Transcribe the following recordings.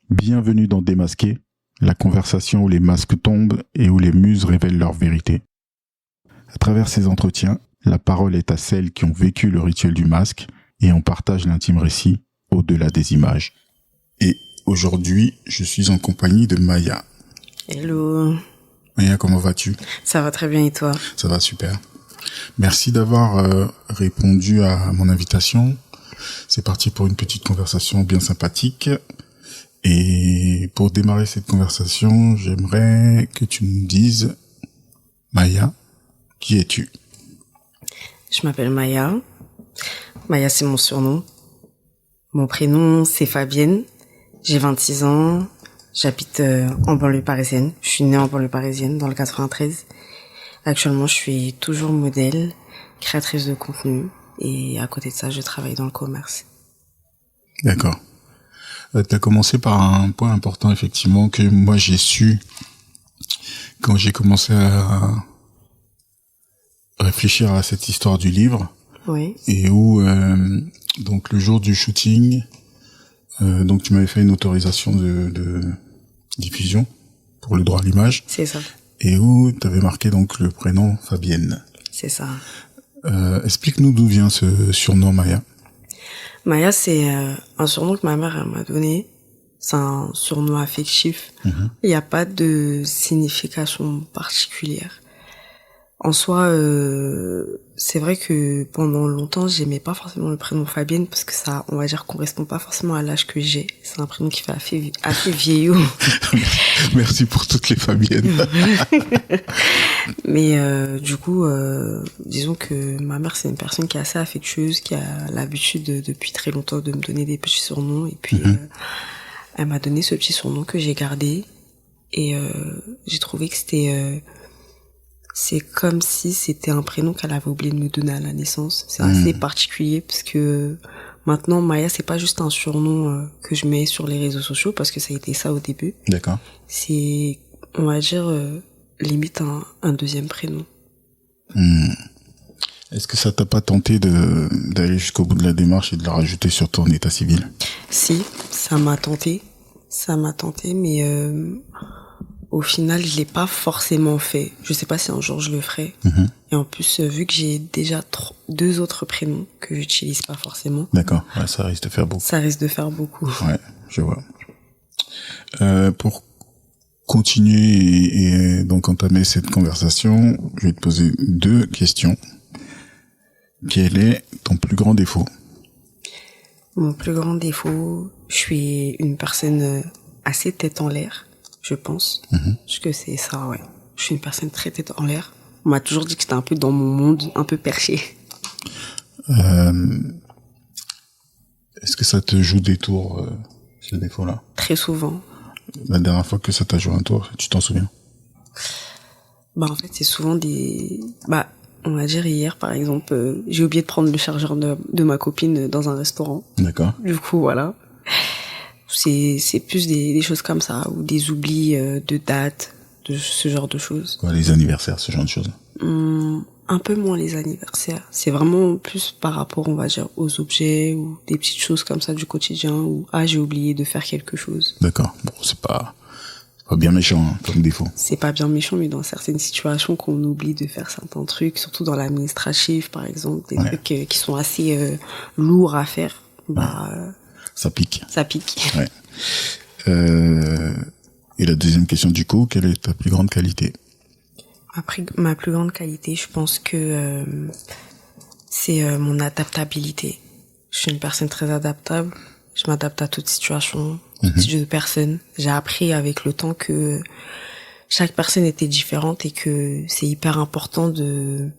Bienvenue dans Démasqué, la conversation où les masques tombent et où les muses révèlent leur vérité. À travers ces entretiens, la parole est à celles qui ont vécu le rituel du masque et on partage l'intime récit au-delà des images. Et aujourd'hui, je suis en compagnie de Maya. Hello. Maya, comment vas-tu ? Ça va très bien et toi ? Ça va super. Merci d'avoir répondu à mon invitation. C'est parti pour une petite conversation bien sympathique. Et pour démarrer cette conversation, j'aimerais que tu nous dises, Maya, qui es-tu ? Je m'appelle Maya. Maya, c'est mon surnom. Mon prénom, c'est Fabienne. J'ai 26 ans. J'habite en banlieue parisienne. Je suis née en banlieue parisienne, dans le 93. Actuellement, je suis toujours modèle, créatrice de contenu. Et à côté de ça, je travaille dans le commerce. D'accord. Tu as commencé par un point important, effectivement, que moi j'ai su quand j'ai commencé à réfléchir à cette histoire du livre. Oui. Et où, donc le jour du shooting, donc tu m'avais fait une autorisation de diffusion pour le droit à l'image. C'est ça. Et où tu avais marqué donc le prénom Fabienne. C'est ça. Explique-nous d'où vient ce surnom, Maya. Maya, c'est un surnom que ma mère elle m'a donné. C'est un surnom affectif. Il n'y a pas de signification particulière. En soi, c'est vrai que pendant longtemps, j'aimais pas forcément le prénom Fabienne parce que ça, on va dire, correspond pas forcément à l'âge que j'ai. C'est un prénom qui fait assez vieillot. Merci pour toutes les Fabiennes. Mais du coup, disons que ma mère, c'est une personne qui est assez affectueuse, qui a l'habitude depuis très longtemps de me donner des petits surnoms. Et puis, elle m'a donné ce petit surnom que j'ai gardé. Et j'ai trouvé que c'est comme si c'était un prénom qu'elle avait oublié de me donner à la naissance. C'est assez particulier parce que maintenant, Maya, c'est pas juste un surnom que je mets sur les réseaux sociaux parce que ça a été ça au début. D'accord. C'est, on va dire, limite un deuxième prénom. Est-ce que ça t'a pas tenté d'aller jusqu'au bout de la démarche et de le rajouter sur ton état civil ? Si, ça m'a tenté. Mais au final, je l'ai pas forcément fait. Je sais pas si un jour je le ferai. Et en plus, vu que j'ai déjà 2 autres prénoms que j'utilise pas forcément. D'accord, ouais, ça risque de faire beaucoup. Ça risque de faire beaucoup. Ouais, je vois. Pour continuer et donc entamer cette conversation, je vais te poser 2 questions. Quel est ton plus grand défaut ? Mon plus grand défaut, je suis une personne assez tête en l'air, je pense. Parce que c'est ça, ouais. Je suis une personne très tête en l'air. On m'a toujours dit que j'étais un peu dans mon monde, un peu perché. Est-ce que ça te joue des tours, ce défaut-là ? Très souvent. La dernière fois que ça t'a joué un tour, tu t'en souviens ? En fait, c'est souvent on va dire hier, par exemple, j'ai oublié de prendre le chargeur de ma copine dans un restaurant. D'accord. Du coup, voilà. C'est plus des choses comme ça, ou des oublis de dates, de ce genre de choses. Quoi, les anniversaires, ce genre de choses ? Un peu moins les anniversaires. C'est vraiment plus par rapport, on va dire, aux objets ou des petites choses comme ça du quotidien où, j'ai oublié de faire quelque chose. D'accord. Bon, c'est pas bien méchant, hein, comme défaut. C'est pas bien méchant, mais dans certaines situations qu'on oublie de faire certains trucs, surtout dans l'administratif, par exemple, des trucs qui sont assez lourds à faire, ça pique. Ça pique. Ouais. Et la deuxième question du coup, quelle est ta plus grande qualité ? Ma plus grande qualité, je pense que c'est mon adaptabilité. Je suis une personne très adaptable. Je m'adapte à toute situation, tout type de personne. J'ai appris avec le temps que chaque personne était différente et que c'est hyper important de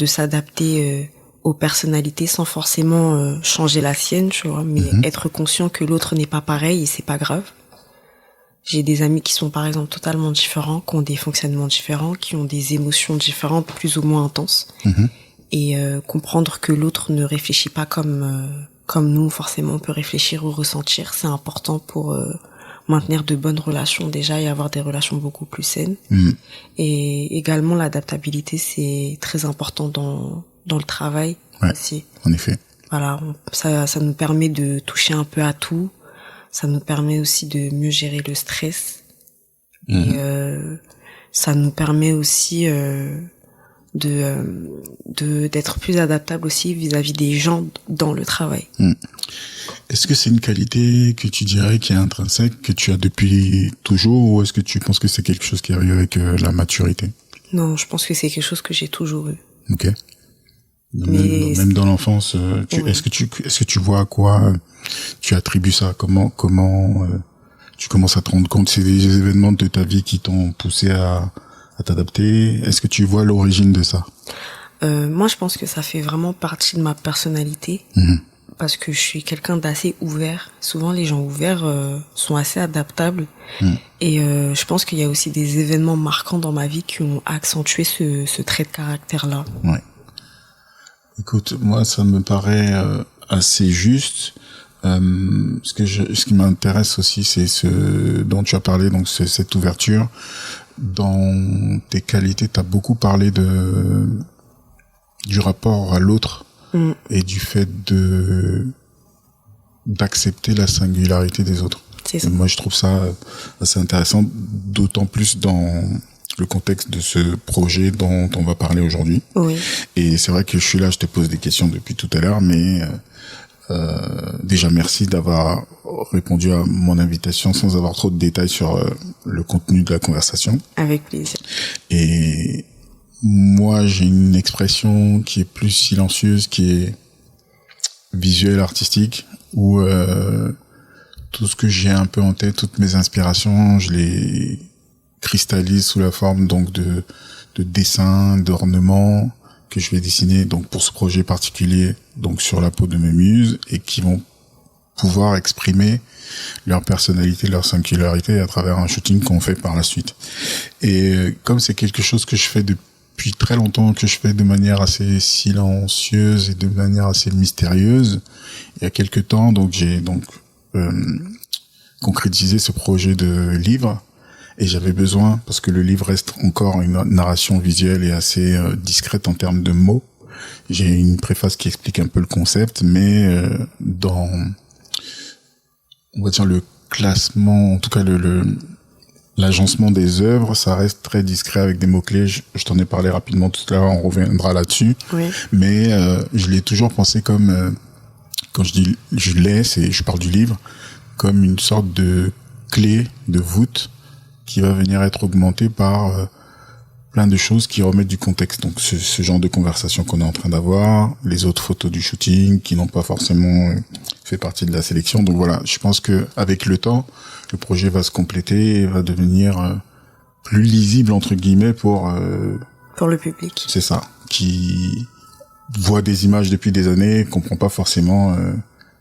s'adapter aux personnalités sans forcément changer la sienne, tu vois, mais être conscient que l'autre n'est pas pareil et c'est pas grave. J'ai des amis qui sont par exemple totalement différents, qui ont des fonctionnements différents, qui ont des émotions différentes, plus ou moins intenses. Et comprendre que l'autre ne réfléchit pas comme comme nous, forcément, on peut réfléchir ou ressentir. C'est important pour maintenir de bonnes relations déjà et avoir des relations beaucoup plus saines. Et également, l'adaptabilité, c'est très important dans le travail aussi. En effet. Voilà, ça nous permet de toucher un peu à tout. Ça nous permet aussi de mieux gérer le stress. Et ça nous permet aussi d'être plus adaptable aussi vis-à-vis des gens dans le travail. Est-ce que c'est une qualité que tu dirais qui est intrinsèque, que tu as depuis toujours, ou est-ce que tu penses que c'est quelque chose qui arrive avec la maturité? Non, je pense que c'est quelque chose que j'ai toujours eu. Ok. Même dans l'enfance, est-ce que tu vois à quoi tu attribues ça? Comment tu commences à te rendre compte? C'est des événements de ta vie qui t'ont poussé à t'adapter. Est-ce que tu vois l'origine de ça? Moi, je pense que ça fait vraiment partie de ma personnalité. Parce que je suis quelqu'un d'assez ouvert. Souvent, les gens ouverts sont assez adaptables. Et je pense qu'il y a aussi des événements marquants dans ma vie qui ont accentué ce trait de caractère-là. Ouais. Écoute, moi, ça me paraît assez juste. Ce qui m'intéresse aussi, c'est ce dont tu as parlé, donc c'est cette ouverture. Dans tes qualités, tu as beaucoup parlé du rapport à l'autre et du fait d'accepter la singularité des autres. C'est ça. Et moi, je trouve ça assez intéressant, d'autant plus dans le contexte de ce projet dont on va parler aujourd'hui. Oui. Et c'est vrai que je suis là, je te pose des questions depuis tout à l'heure, mais déjà merci d'avoir répondu à mon invitation sans avoir trop de détails sur le contenu de la conversation. Avec plaisir. Et moi, j'ai une expression qui est plus silencieuse, qui est visuelle, artistique, où tout ce que j'ai un peu en tête, toutes mes inspirations, je les cristallise sous la forme donc de dessins, d'ornements que je vais dessiner donc pour ce projet particulier donc sur la peau de mes muses et qui vont pouvoir exprimer leur personnalité, leur singularité à travers un shooting qu'on fait par la suite. Et comme c'est quelque chose que je fais depuis très longtemps, que je fais de manière assez silencieuse et de manière assez mystérieuse, il y a quelques temps donc j'ai concrétisé ce projet de livre. Et j'avais besoin, parce que le livre reste encore une narration visuelle et assez discrète en termes de mots. J'ai une préface qui explique un peu le concept, mais dans, on va dire, le classement, en tout cas l'agencement des œuvres, ça reste très discret avec des mots-clés. Je t'en ai parlé rapidement tout à l'heure, on reviendra là-dessus. Oui. Mais je l'ai toujours pensé comme, quand je dis je parle du livre, comme une sorte de clé, de voûte, qui va venir être augmenté par plein de choses qui remettent du contexte. Donc ce genre de conversation qu'on est en train d'avoir, les autres photos du shooting qui n'ont pas forcément fait partie de la sélection. Donc voilà, je pense que avec le temps, le projet va se compléter et va devenir plus lisible entre guillemets pour le public. C'est ça, qui voit des images depuis des années, comprend pas forcément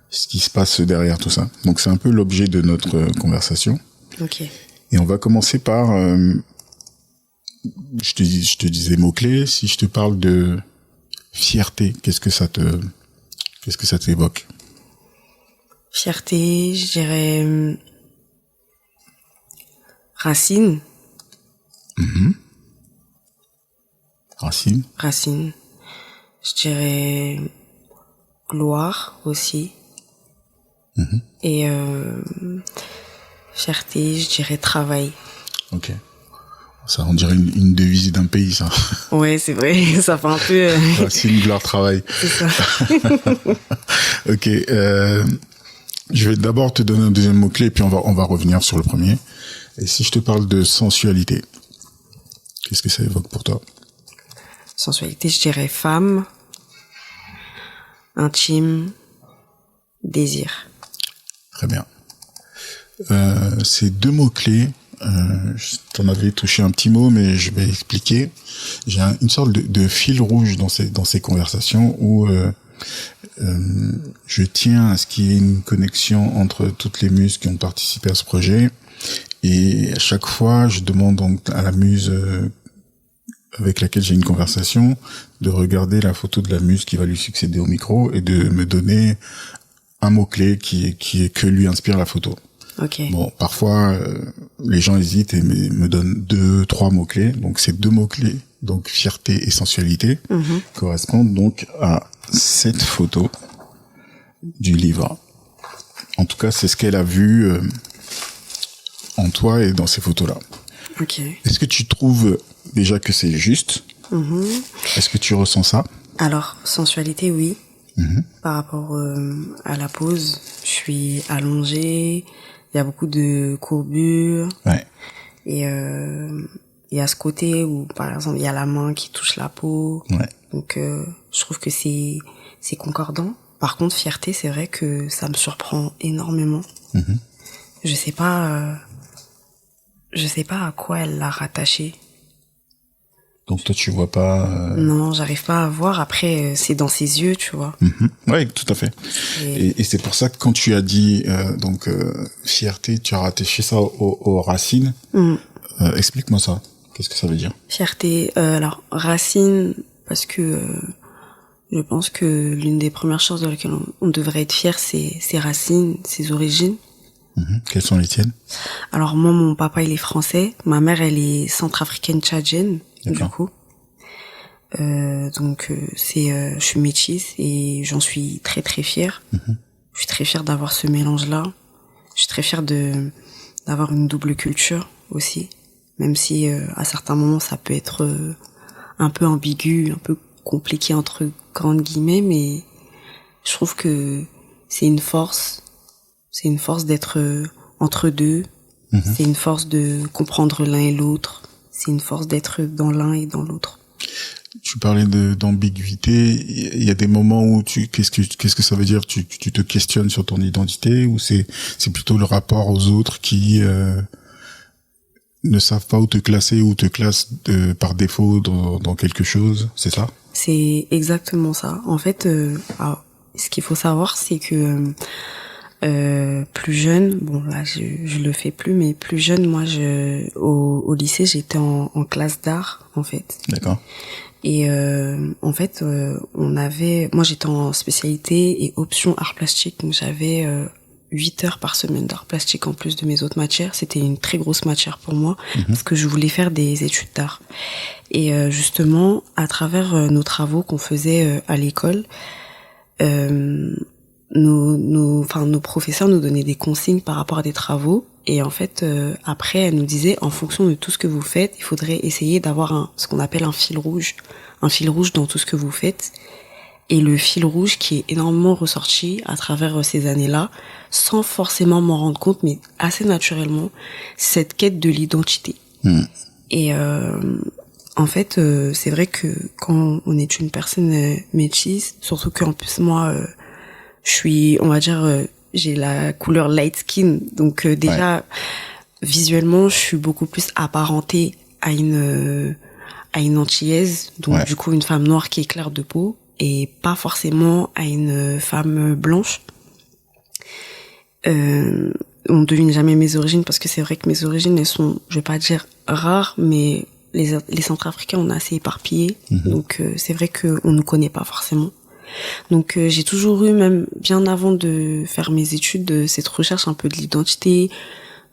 ce qui se passe derrière tout ça. Donc c'est un peu l'objet de notre conversation. Ok. Et on va commencer par, je te disais mots-clés, si je te parle de fierté, qu'est-ce que ça t'évoque? Fierté, je dirais racine. Racine. Racine. Je dirais gloire aussi. Et fierté, je dirais travail. Ok. Ça, on dirait une devise d'un pays, ça. Ouais, c'est vrai, ça fait un peu... Racine, gloire, travail. C'est ça. Ok. Je vais d'abord te donner un deuxième mot-clé, et puis on va revenir sur le premier. Et si je te parle de sensualité, qu'est-ce que ça évoque pour toi? Sensualité, je dirais femme, intime, désir. Très bien. Ces deux mots-clés, je t'en avais touché un petit mot, mais je vais expliquer. J'ai une sorte de fil rouge dans ces conversations où je tiens à ce qu'il y ait une connexion entre toutes les muses qui ont participé à ce projet. Et à chaque fois, je demande donc à la muse avec laquelle j'ai une conversation de regarder la photo de la muse qui va lui succéder au micro et de me donner un mot-clé que lui inspire la photo. Ok. Bon, parfois, les gens hésitent et me donnent 2-3 mots-clés. Donc, ces 2 mots-clés, donc fierté et sensualité, correspondent donc à cette photo du livre. En tout cas, c'est ce qu'elle a vu en toi et dans ces photos-là. Ok. Est-ce que tu trouves déjà que c'est juste? Est-ce que tu ressens ça? Alors, sensualité, oui. Par rapport à la pose, je suis allongée, il y a beaucoup de courbures. Ouais. Et il y a ce côté où, par exemple, il y a la main qui touche la peau. Ouais. Donc, je trouve que c'est concordant. Par contre, fierté, c'est vrai que ça me surprend énormément. Je sais pas à quoi elle l'a rattaché. Donc toi, tu vois pas... Non, j'arrive pas à voir. Après, c'est dans ses yeux, tu vois. Oui, tout à fait. Et c'est pour ça que quand tu as dit fierté, tu as rattaché ça aux racines. Explique-moi ça. Qu'est-ce que ça veut dire? Fierté. Alors, racine, parce que je pense que l'une des premières choses dans lesquelles on devrait être fier, c'est ses racines, ses origines. Quelles sont les tiennes? Alors moi, mon papa, il est français. Ma mère, elle est centrafricaine tchadienne, du coup. Donc je suis métisse et j'en suis très très fière. Je suis très fière d'avoir ce mélange-là. Je suis très fière d'avoir une double culture aussi, même si à certains moments ça peut être un peu ambigu, un peu compliqué entre grandes guillemets, mais je trouve que c'est une force d'être entre deux. C'est une force de comprendre l'un et l'autre. C'est une force d'être dans l'un et dans l'autre. Tu parlais d'ambiguïté. Il y a des moments où qu'est-ce que ça veut dire? Tu te questionnes sur ton identité, ou c'est plutôt le rapport aux autres qui ne savent pas où te classer, ou te classent par défaut dans quelque chose, c'est ça? C'est exactement ça. En fait, ce qu'il faut savoir, c'est que plus jeune, bon là je le fais plus, mais plus jeune, moi au lycée j'étais en classe d'art en fait. D'accord. Et en fait moi j'étais en spécialité et option art plastique, donc j'avais 8 heures par semaine d'art plastique en plus de mes autres matières. C'était une très grosse matière pour moi parce que je voulais faire des études d'art. Et justement à travers nos travaux qu'on faisait à l'école, nos professeurs nous donnaient des consignes par rapport à des travaux, et en fait après elle nous disait, en fonction de tout ce que vous faites, il faudrait essayer d'avoir ce qu'on appelle un fil rouge dans tout ce que vous faites. Et le fil rouge qui est énormément ressorti à travers ces années-là, sans forcément m'en rendre compte, mais assez naturellement, cette quête de l'identité. Et en fait c'est vrai que quand on est une personne métisse, surtout qu'en plus moi je suis, on va dire, j'ai la couleur light skin, donc déjà visuellement je suis beaucoup plus apparentée à une antillaise, donc du coup une femme noire qui est claire de peau, et pas forcément à une femme blanche. On devine jamais mes origines, parce que c'est vrai que mes origines elles sont, je vais pas dire rares, mais les Centrafricains on est assez éparpillés, donc c'est vrai que on nous connaît pas forcément. Donc j'ai toujours eu, même bien avant de faire mes études, cette recherche un peu de l'identité,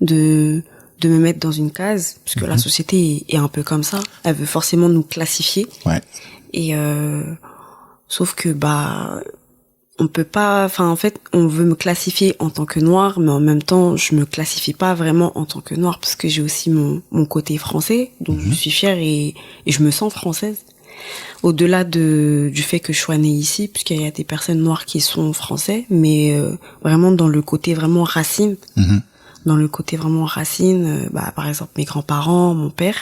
de me mettre dans une case, parce que la société est un peu comme ça, elle veut forcément nous classifier. Et sauf que on peut pas, en fait on veut me classifier en tant que noire, mais en même temps je me classifie pas vraiment en tant que noire, parce que j'ai aussi mon côté français, donc je suis fière et je me sens française. Au-delà du fait que je sois née ici, puisqu'il y a des personnes noires qui sont français, mais vraiment dans le côté vraiment racine. Dans le côté vraiment racine, par exemple mes grands-parents, mon père.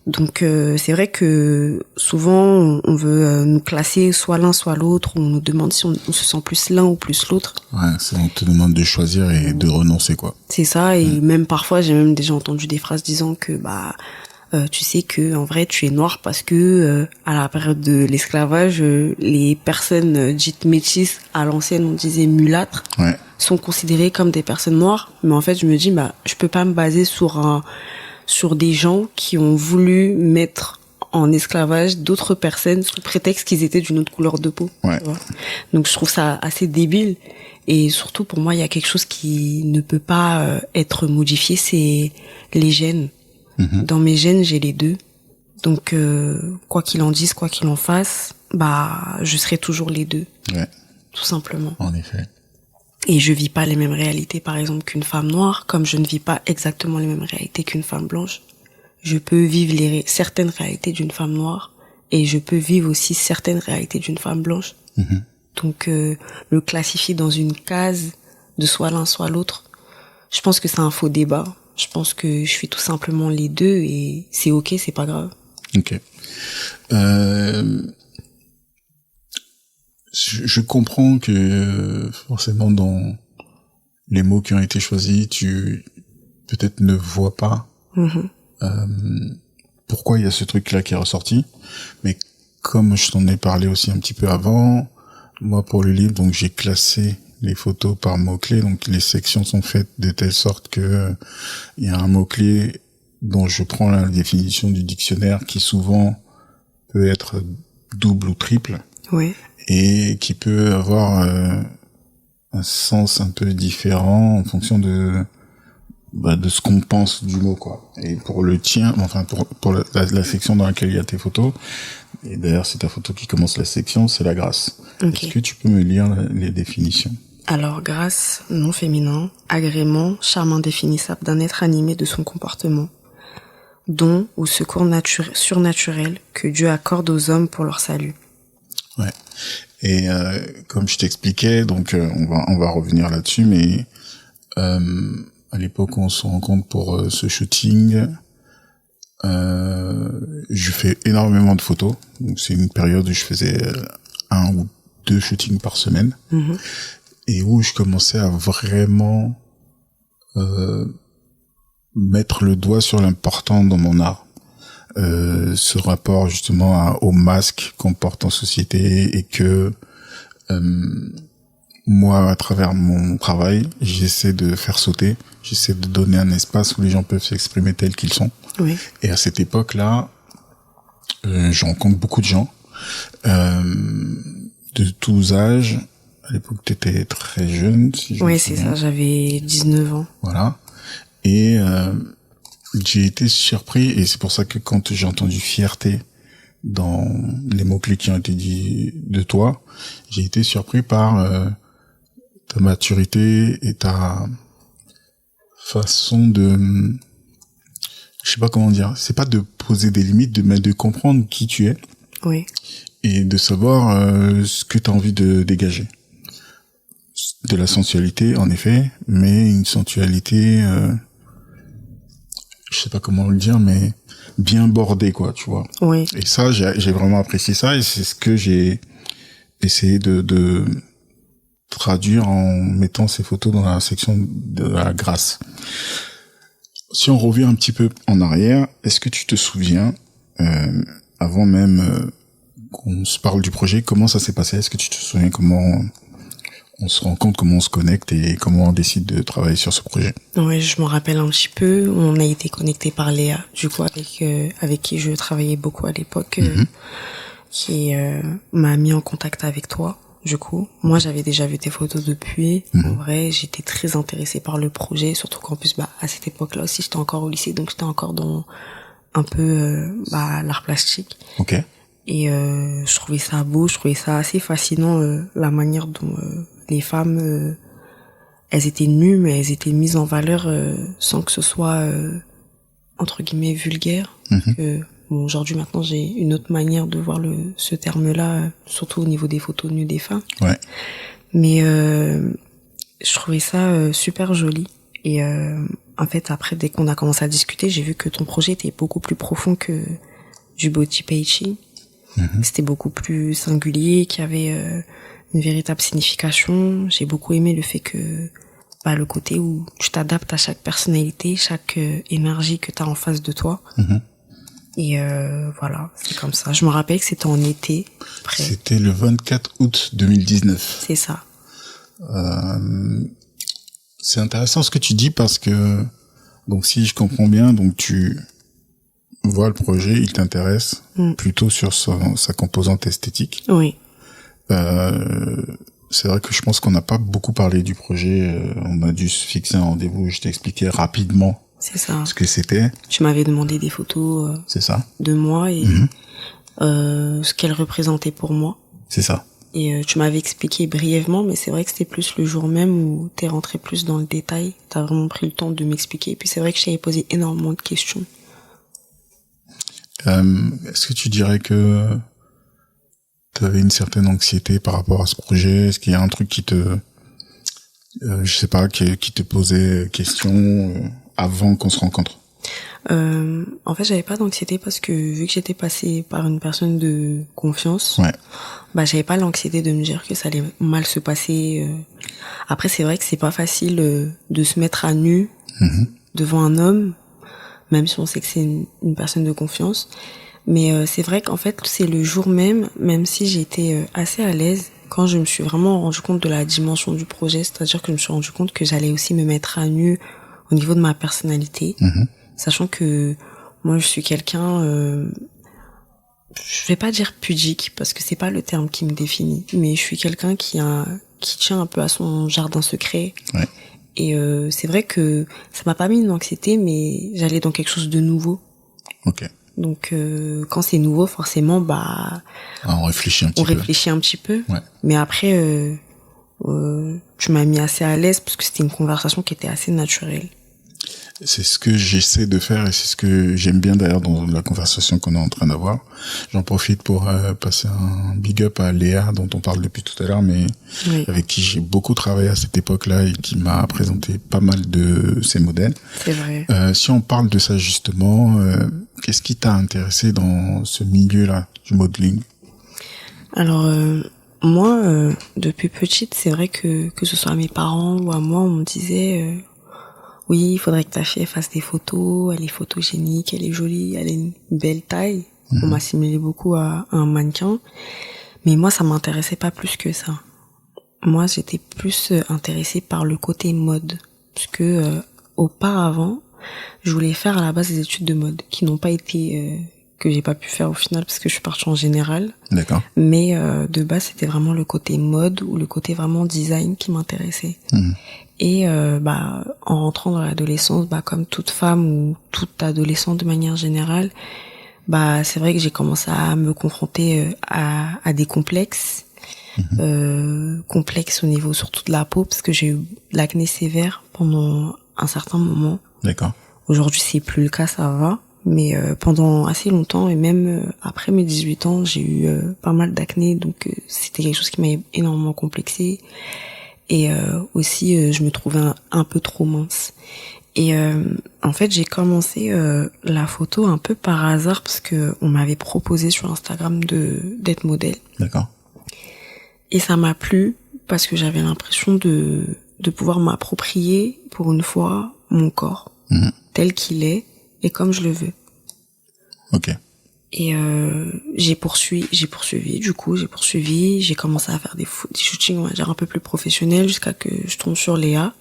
Donc c'est vrai que souvent on veut nous classer soit l'un soit l'autre, on nous demande si on se sent plus l'un ou plus l'autre. On te demande de choisir et de renoncer, quoi. C'est ça, et même parfois j'ai même déjà entendu des phrases disant que tu sais que en vrai tu es noir parce que à la période de l'esclavage, les personnes dites métisses, à l'ancienne on disait mulâtres, sont considérées comme des personnes noires. Mais en fait je me dis je peux pas me baser sur des gens qui ont voulu mettre en esclavage d'autres personnes sous prétexte qu'ils étaient d'une autre couleur de peau. Ouais. Tu vois. Donc je trouve ça assez débile. Et surtout pour moi, il y a quelque chose qui ne peut pas être modifié, c'est les gènes. Dans mes gènes, j'ai les deux. Donc quoi qu'il en dise, quoi qu'il en fasse, bah je serai toujours les deux. Ouais. Tout simplement. En effet. Et je vis pas les mêmes réalités, par exemple, qu'une femme noire, comme je ne vis pas exactement les mêmes réalités qu'une femme blanche. Je peux vivre certaines réalités d'une femme noire et je peux vivre aussi certaines réalités d'une femme blanche. Donc, le classifier dans une case de soit l'un, soit l'autre, je pense que c'est un faux débat. Je pense que je fais tout simplement les deux et c'est ok, c'est pas grave. Ok. Je comprends que forcément dans les mots qui ont été choisis, tu peut-être ne vois pas pourquoi il y a ce truc-là qui est ressorti. Mais comme je t'en ai parlé aussi un petit peu avant, moi pour le livre, donc j'ai classé les photos par mots-clés. Donc les sections sont faites de telle sorte que il y a un mot-clé dont je prends la définition du dictionnaire qui souvent peut être double ou triple. Oui. Et qui peut avoir un sens un peu différent en fonction de ce qu'on pense du mot, quoi. Et pour le tien, enfin pour la section dans laquelle il y a tes photos, et d'ailleurs c'est ta photo qui commence la section, c'est la grâce. Okay. Est-ce que tu peux me lire les définitions? Alors, grâce, nom féminin, agrément, charme indéfinissable d'un être animé de son comportement, don ou secours surnaturel que Dieu accorde aux hommes pour leur salut. Ouais. Et comme je t'expliquais, donc on va revenir là-dessus, mais à l'époque où on se rencontre pour ce shooting, je fais énormément de photos. Donc c'est une période où je faisais 1 ou 2 shootings par semaine, et où je commençais à vraiment mettre le doigt sur l'important dans mon art. Ce rapport justement au masque qu'on porte en société, et que moi, à travers mon travail, j'essaie de faire sauter, j'essaie de donner un espace où les gens peuvent s'exprimer tels qu'ils sont. Oui. Et à cette époque-là, je rencontre beaucoup de gens de tous âges. À l'époque, tu étais très jeune, si je me Oui, souviens. c'est ça, j'avais 19 ans. Voilà. Et j'ai été surpris, et c'est pour ça que quand j'ai entendu fierté dans les mots-clés qui ont été dits de toi, j'ai été surpris par ta maturité et ta façon de, je sais pas comment dire, c'est pas de poser des limites, mais de comprendre qui tu es. Oui. Et de savoir ce que tu as envie de dégager. De la sensualité, en effet, mais une sensualité, je sais pas comment le dire, mais bien bordée, quoi, tu vois. Oui. Et ça, j'ai vraiment apprécié ça, et c'est ce que j'ai essayé de traduire en mettant ces photos dans la section de la grâce. Si on revient un petit peu en arrière, est-ce que tu te souviens, avant même qu'on se parle du projet, comment ça s'est passé? Est-ce que tu te souviens comment on se rend compte, comment on se connecte et comment on décide de travailler sur ce projet? Oui, je m'en rappelle un petit peu. On a été connecté par Léa, du coup, avec qui je travaillais beaucoup à l'époque, qui m'a mis en contact avec toi. Du coup, moi, j'avais déjà vu tes photos depuis. En vrai, j'étais très intéressée par le projet, surtout qu'en plus, à cette époque-là aussi, j'étais encore au lycée, donc j'étais encore dans un peu l'art plastique. Ok. Et je trouvais ça beau, je trouvais ça assez fascinant, la manière dont les femmes, elles étaient nues, mais elles étaient mises en valeur sans que ce soit entre guillemets vulgaire. Bon, aujourd'hui maintenant j'ai une autre manière de voir ce terme-là, surtout au niveau des photos nues des femmes. Ouais. Mais je trouvais ça super joli. Et en fait après, dès qu'on a commencé à discuter, j'ai vu que ton projet était beaucoup plus profond que du body painting. C'était beaucoup plus singulier, qu'il y avait une véritable signification. J'ai beaucoup aimé le fait que le côté où tu t'adaptes à chaque personnalité, chaque énergie que tu as en face de toi. Et voilà, c'est comme ça. Je me rappelle que c'était en été. Après. C'était le 24 août 2019. C'est ça. C'est intéressant ce que tu dis, parce que, donc si je comprends bien, donc vois le projet, il t'intéresse plutôt sur sa composante esthétique. Oui. C'est vrai que je pense qu'on n'a pas beaucoup parlé du projet. On a dû se fixer un rendez-vous. Je t'ai expliqué rapidement C'est ça. ce que c'était. Tu m'avais demandé des photos C'est ça. de moi et ce qu'elles représentaient pour moi. C'est ça. Et tu m'avais expliqué brièvement, mais c'est vrai que c'était plus le jour même où t'es rentré plus dans le détail. T'as vraiment pris le temps de m'expliquer. Et puis c'est vrai que je t'avais posé énormément de questions. Est-ce que tu dirais que tu avais une certaine anxiété par rapport à ce projet? Est-ce qu'il y a un truc qui te, je sais pas, qui te posait question avant qu'on se rencontre? En fait, j'avais pas d'anxiété parce que vu que j'étais passée par une personne de confiance, bah j'avais pas l'anxiété de me dire que ça allait mal se passer. Après, c'est vrai que c'est pas facile de se mettre à nu devant un homme, même si on sait que c'est une personne de confiance. Mais c'est vrai qu'en fait, c'est le jour même si j'étais assez à l'aise, quand je me suis vraiment rendu compte de la dimension du projet, c'est-à-dire que je me suis rendu compte que j'allais aussi me mettre à nu au niveau de ma personnalité. Sachant que moi je suis quelqu'un, je vais pas dire pudique parce que c'est pas le terme qui me définit, mais je suis quelqu'un qui tient un peu à son jardin secret. Et c'est vrai que ça m'a pas mis une anxiété, mais j'allais dans quelque chose de nouveau. Donc quand c'est nouveau, forcément, bah on réfléchit un petit peu. Mais après, tu m'as mis assez à l'aise parce que c'était une conversation qui était assez naturelle. C'est ce que j'essaie de faire et c'est ce que j'aime bien d'ailleurs dans la conversation qu'on est en train d'avoir. J'en profite pour passer un big up à Léa dont on parle depuis tout à l'heure, mais avec qui j'ai beaucoup travaillé à cette époque-là et qui m'a présenté pas mal de ses modèles. C'est vrai. Si on parle de ça justement, qu'est-ce qui t'a intéressé dans ce milieu-là du modeling? Alors moi, depuis petite, c'est vrai que ce soit à mes parents ou à moi, on me disait oui, il faudrait que ta fille fasse des photos, elle est photogénique, elle est jolie, elle a une belle taille. On m'a assimilé beaucoup à un mannequin. Mais moi, ça m'intéressait pas plus que ça. Moi, j'étais plus intéressée par le côté mode. Parce que auparavant, je voulais faire à la base des études de mode, qui n'ont pas été... que j'ai pas pu faire au final parce que je suis partie en général. D'accord. Mais de base, c'était vraiment le côté mode ou le côté vraiment design qui m'intéressait. Et en rentrant dans l'adolescence, comme toute femme ou toute adolescente de manière générale, c'est vrai que j'ai commencé à me confronter à des complexes, complexes au niveau surtout de la peau, parce que j'ai eu de l'acné sévère pendant un certain moment. D'accord. Aujourd'hui, c'est plus le cas, ça va. Mais pendant assez longtemps et même après mes 18 ans, j'ai eu pas mal d'acné, donc c'était quelque chose qui m'a énormément complexée. Et aussi, je me trouvais un peu trop mince. Et en fait, j'ai commencé la photo un peu par hasard parce que on m'avait proposé sur Instagram d'être modèle. D'accord. Et ça m'a plu parce que j'avais l'impression de pouvoir m'approprier pour une fois mon corps tel qu'il est et comme je le veux. Ok. Et j'ai poursuivi, j'ai commencé à faire des shootings, on va dire, un peu plus professionnels jusqu'à que je tombe sur Léa.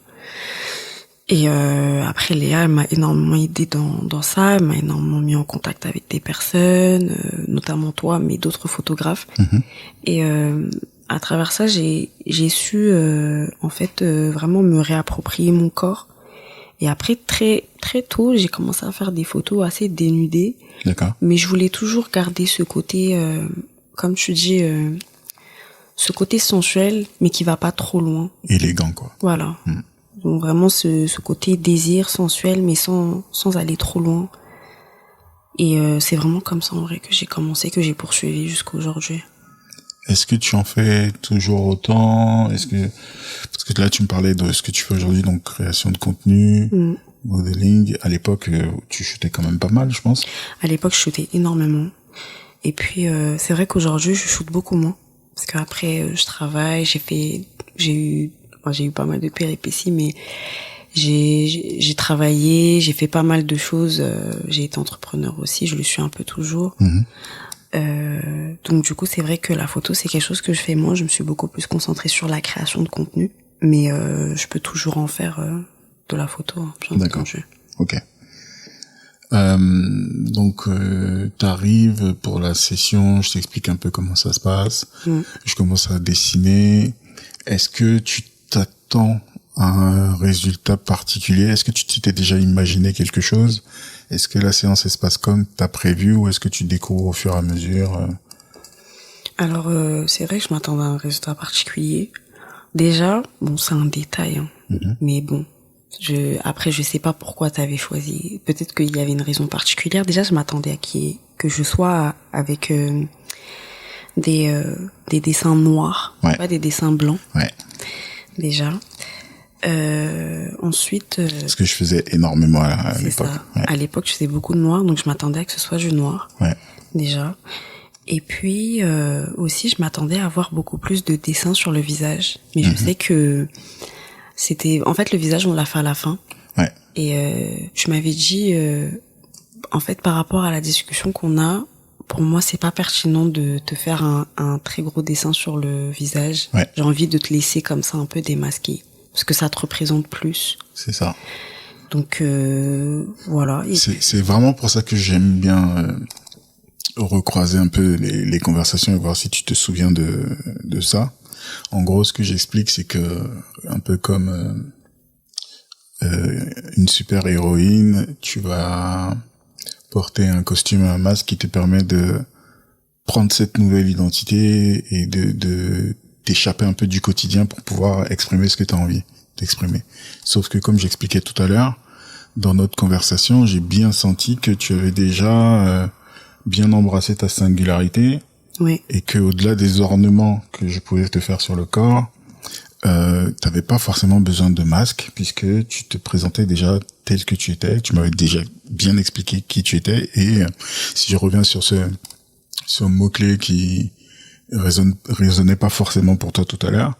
Et après, Léa, elle m'a énormément aidée dans ça, elle m'a énormément mis en contact avec des personnes, notamment toi, mais d'autres photographes. Et à travers ça, j'ai su vraiment me réapproprier mon corps. Et après, très très tôt, j'ai commencé à faire des photos assez dénudées. D'accord. Mais je voulais toujours garder ce côté, comme tu dis, ce côté sensuel, mais qui va pas trop loin. Élégant, quoi. Voilà. Donc vraiment ce côté désir sensuel, mais sans aller trop loin. Et c'est vraiment comme ça, en vrai, que j'ai commencé, que j'ai poursuivi jusqu'à aujourd'hui. Est-ce que tu en fais toujours autant? Parce que là, tu me parlais de ce que tu fais aujourd'hui, donc création de contenu, modeling. À l'époque, tu shootais quand même pas mal, je pense. À l'époque, je shootais énormément. Et puis, c'est vrai qu'aujourd'hui, je shoote beaucoup moins. Parce qu'après, je travaille, j'ai eu pas mal de péripéties, mais j'ai travaillé, j'ai fait pas mal de choses. J'ai été entrepreneur aussi, je le suis un peu toujours. Donc du coup, c'est vrai que la photo, c'est quelque chose que je fais moins. Je me suis beaucoup plus concentrée sur la création de contenu, mais je peux toujours en faire de la photo, bien D'accord. entendu. Ok. Donc, t'arrives pour la session, je t'explique un peu comment ça se passe. Je commence à dessiner. Est-ce que tu t'attends à un résultat particulier? Est-ce que tu t'es déjà imaginé quelque chose? Est-ce que la séance elle se passe comme t'as prévu ou est-ce que tu découvres au fur et à mesure? Alors, c'est vrai que je m'attendais à un résultat particulier. Déjà, bon, c'est un détail, hein. Mais bon, après, je sais pas pourquoi t'avais choisi. Peut-être qu'il y avait une raison particulière. Déjà, je m'attendais à que je sois avec des dessins noirs, pas des dessins blancs. Ouais. Déjà. Ensuite. Ce que je faisais énormément à l'époque. Ouais. À l'époque, je faisais beaucoup de noir, donc je m'attendais à que ce soit du noir. Ouais. Déjà. Et puis aussi, je m'attendais à avoir beaucoup plus de dessins sur le visage. Mais je sais que c'était... En fait, le visage, on l'a fait à la fin. Ouais. Et tu m'avais dit, en fait, par rapport à la discussion qu'on a, pour moi, c'est pas pertinent de te faire un très gros dessin sur le visage. Ouais. J'ai envie de te laisser comme ça un peu démasqué. Parce que ça te représente plus. C'est ça. Donc, voilà. Et... C'est vraiment pour ça que j'aime bien... recroiser un peu les conversations et voir si tu te souviens de ça. En gros, ce que j'explique, c'est que un peu comme une super héroïne, tu vas porter un costume, un masque qui te permet de prendre cette nouvelle identité et de t'échapper un peu du quotidien pour pouvoir exprimer ce que tu as envie d'exprimer. Sauf que comme j'expliquais tout à l'heure, dans notre conversation, j'ai bien senti que tu avais déjà bien embrasser ta singularité, oui. Et que au-delà des ornements que je pouvais te faire sur le corps, t'avais pas forcément besoin de masque puisque tu te présentais déjà tel que tu étais, tu m'avais déjà bien expliqué qui tu étais et si je reviens sur ce mot-clé qui résonnait pas forcément pour toi tout à l'heure,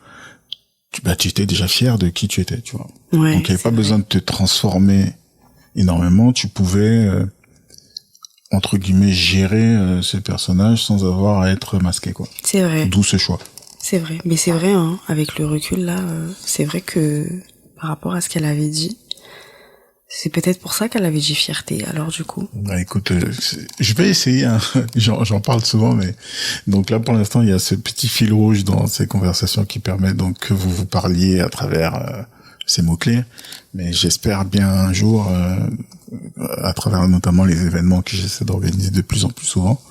tu étais déjà fier de qui tu étais, tu vois. Ouais, donc il y avait pas besoin de te transformer énormément, tu pouvais entre guillemets gérer ce personnage sans avoir à être masqué, quoi. C'est vrai. D'où ce choix. C'est vrai, mais c'est vrai, hein, avec le recul là, c'est vrai que par rapport à ce qu'elle avait dit, c'est peut-être pour ça qu'elle avait dit fierté. Alors du coup. Bah écoute, je vais essayer. Hein. J'en parle souvent, mais donc là pour l'instant il y a ce petit fil rouge dans ces conversations qui permet donc que vous parliez à travers ces mots clés. Mais j'espère bien un jour, à travers notamment les événements que j'essaie d'organiser de plus en plus souvent,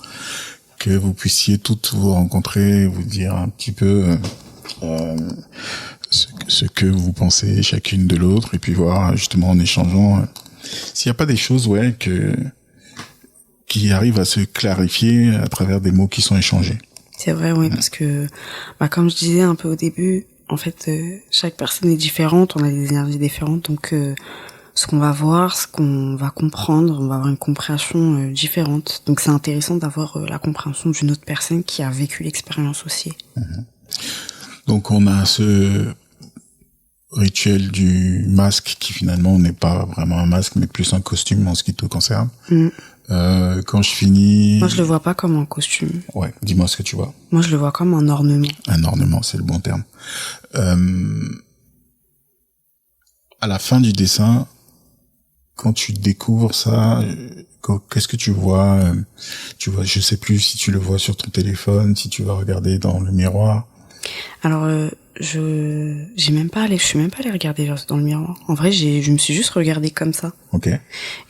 que vous puissiez toutes vous rencontrer, vous dire un petit peu ce que vous pensez chacune de l'autre, et puis voir justement en échangeant s'il n'y a pas des choses qui arrivent à se clarifier à travers des mots qui sont échangés. C'est vrai, oui, parce que comme je disais un peu au début, en fait, chaque personne est différente, on a des énergies différentes, donc ce qu'on va voir, ce qu'on va comprendre, on va avoir une compréhension différente. Donc c'est intéressant d'avoir la compréhension d'une autre personne qui a vécu l'expérience aussi. Donc on a ce rituel du masque qui finalement n'est pas vraiment un masque mais plus un costume en ce qui te concerne. Quand je finis... Moi je le vois pas comme un costume. Ouais, dis-moi ce que tu vois. Moi je le vois comme un ornement. Un ornement, c'est le bon terme. À la fin du dessin, quand tu découvres ça, qu'est-ce que tu vois? Tu vois, je sais plus si tu le vois sur ton téléphone, si tu vas regarder dans le miroir. Alors je suis même pas allée regarder dans le miroir. En vrai, je me suis juste regardée comme ça. OK.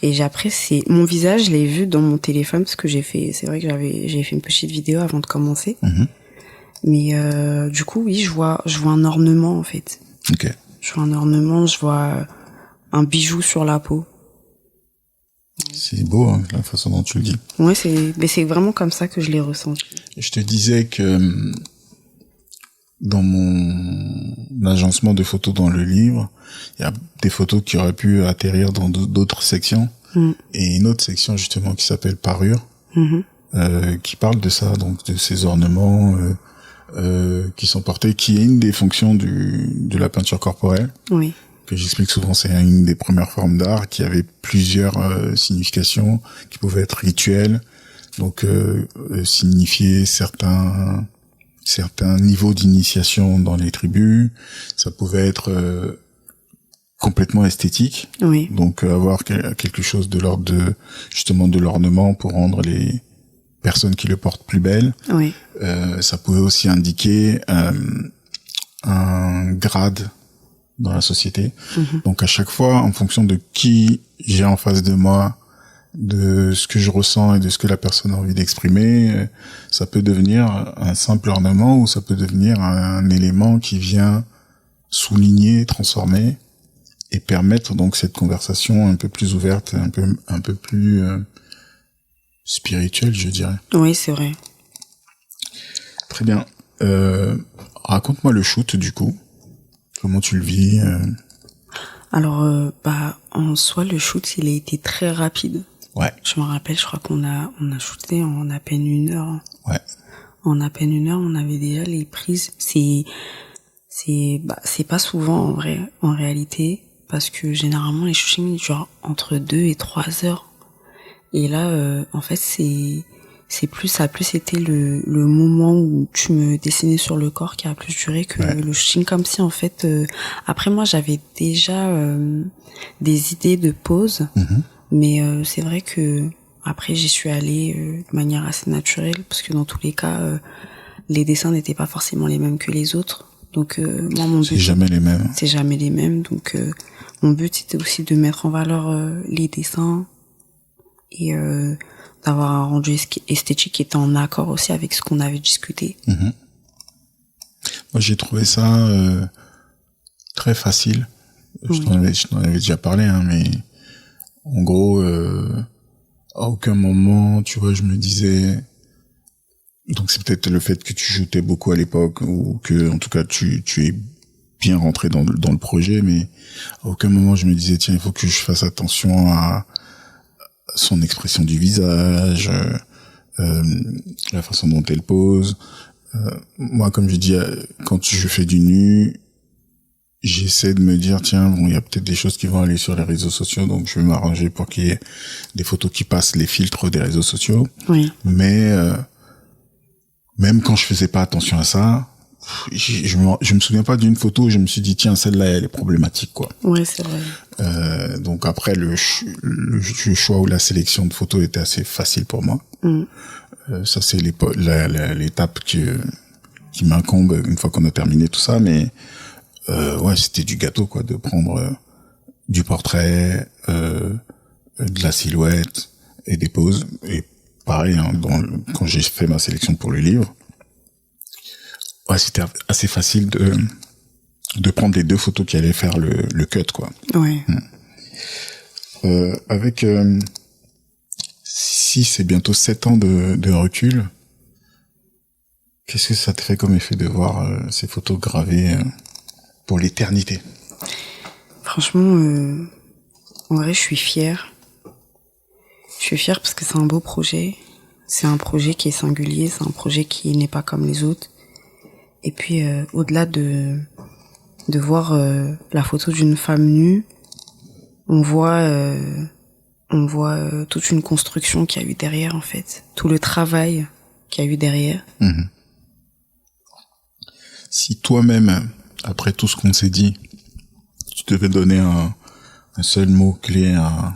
Et après mon visage, je l'ai vu dans mon téléphone parce que c'est vrai que j'ai fait une petite vidéo avant de commencer. Mais du coup, oui, je vois un ornement en fait. OK. Je vois un ornement, je vois un bijou sur la peau. C'est beau, hein, la façon dont tu le dis. Ouais, c'est vraiment comme ça que je l'ai ressenti. Je te disais que dans mon agencement de photos dans le livre, il y a des photos qui auraient pu atterrir dans d'autres sections. Et une autre section justement qui s'appelle Parure, qui parle de ça, donc de ces ornements qui sont portés, qui est une des fonctions de la peinture corporelle. Oui. Que j'explique souvent, c'est une des premières formes d'art qui avait plusieurs significations, qui pouvaient être rituelles, donc signifier certains niveaux d'initiation dans les tribus. Ça pouvait être complètement esthétique. Oui. Donc avoir quelque chose de l'ordre de justement de l'ornement pour rendre les personnes qui le portent plus belles. Oui. Ça pouvait aussi indiquer un grade dans la société. Donc à chaque fois, en fonction de qui j'ai en face de moi, de ce que je ressens et de ce que la personne a envie d'exprimer, ça peut devenir un simple ornement ou ça peut devenir un élément qui vient souligner, transformer et permettre donc cette conversation un peu plus ouverte, un peu plus spirituelle, je dirais. Oui, c'est vrai. Très bien. Raconte-moi le shoot du coup. Comment tu le vis Alors, en soi, le shoot, il a été très rapide. Ouais. Je me rappelle, je crois qu'on a shooté en à peine 1 heure. Ouais. En à peine 1 heure, on avait déjà les prises. C'est pas souvent en vrai, en réalité, parce que généralement les shootings durent entre 2 et 3 heures. Et là, en fait, ça a plus été le moment où tu me dessinais sur le corps qui a plus duré que le shooting, comme si en fait, après moi j'avais déjà des idées de pose, mais c'est vrai que après j'y suis allée de manière assez naturelle, parce que dans tous les cas, les dessins n'étaient pas forcément les mêmes que les autres. Donc moi mon but c'est jamais les mêmes. C'est jamais les mêmes. Donc mon but c'était aussi de mettre en valeur les dessins et d'avoir un rendu esthétique qui était en accord aussi avec ce qu'on avait discuté. Moi j'ai trouvé ça très facile. Je t'en avais déjà parlé, hein, mais en gros à aucun moment, tu vois, je me disais. Donc c'est peut-être le fait que tu shootais beaucoup à l'époque ou que en tout cas tu es bien rentré dans le projet, mais à aucun moment je me disais tiens, il faut que je fasse attention à son expression du visage, la façon dont elle pose. Moi, comme je dis, quand je fais du nu, j'essaie de me dire tiens, bon, il y a peut-être des choses qui vont aller sur les réseaux sociaux, donc je vais m'arranger pour qu'il y ait des photos qui passent les filtres des réseaux sociaux. Oui. Mais même quand je faisais pas attention à ça, je me souviens pas d'une photo où je me suis dit tiens, celle-là elle est problématique, quoi. Ouais, c'est vrai. Donc après le choix ou la sélection de photos était assez facile pour moi. Ça c'est l'étape qui m'incombe une fois qu'on a terminé tout ça, mais ouais, c'était du gâteau, quoi, de prendre du portrait, de la silhouette et des poses. Et pareil, hein, quand j'ai fait ma sélection pour le livre, ouais, c'était assez facile de prendre les 2 photos qui allaient faire le cut, quoi. Ouais. Avec 6 et bientôt 7 ans de recul, qu'est-ce que ça te fait comme effet de voir ces photos gravées pour l'éternité? Franchement, en vrai, je suis fière. Je suis fière parce que c'est un beau projet. C'est un projet qui est singulier, c'est un projet qui n'est pas comme les autres. Et puis, au-delà de voir la photo d'une femme nue, on voit toute une construction qu'il y a eu derrière, en fait. Tout le travail qu'il y a eu derrière. Si toi-même, après tout ce qu'on s'est dit, tu devais donner un seul mot-clé à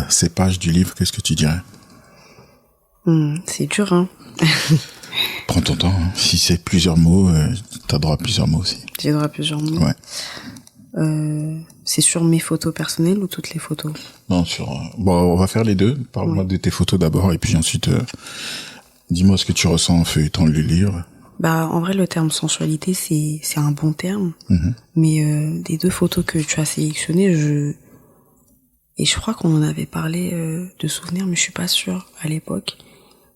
ces pages du livre, qu'est-ce que tu dirais? C'est dur, hein. Prends ton temps, hein. Si c'est plusieurs mots, t'as droit à plusieurs mots aussi. J'ai droit à plusieurs mots. Ouais. C'est sur mes photos personnelles ou toutes les photos? Non, bon, on va faire les deux. Parle-moi de tes photos d'abord et puis ensuite, dis-moi ce que tu ressens en feuilletant le livre. En vrai, le terme sensualité, c'est un bon terme. Mais des 2 photos que tu as sélectionnées, je crois qu'on en avait parlé de souvenirs, mais je suis pas sûre à l'époque.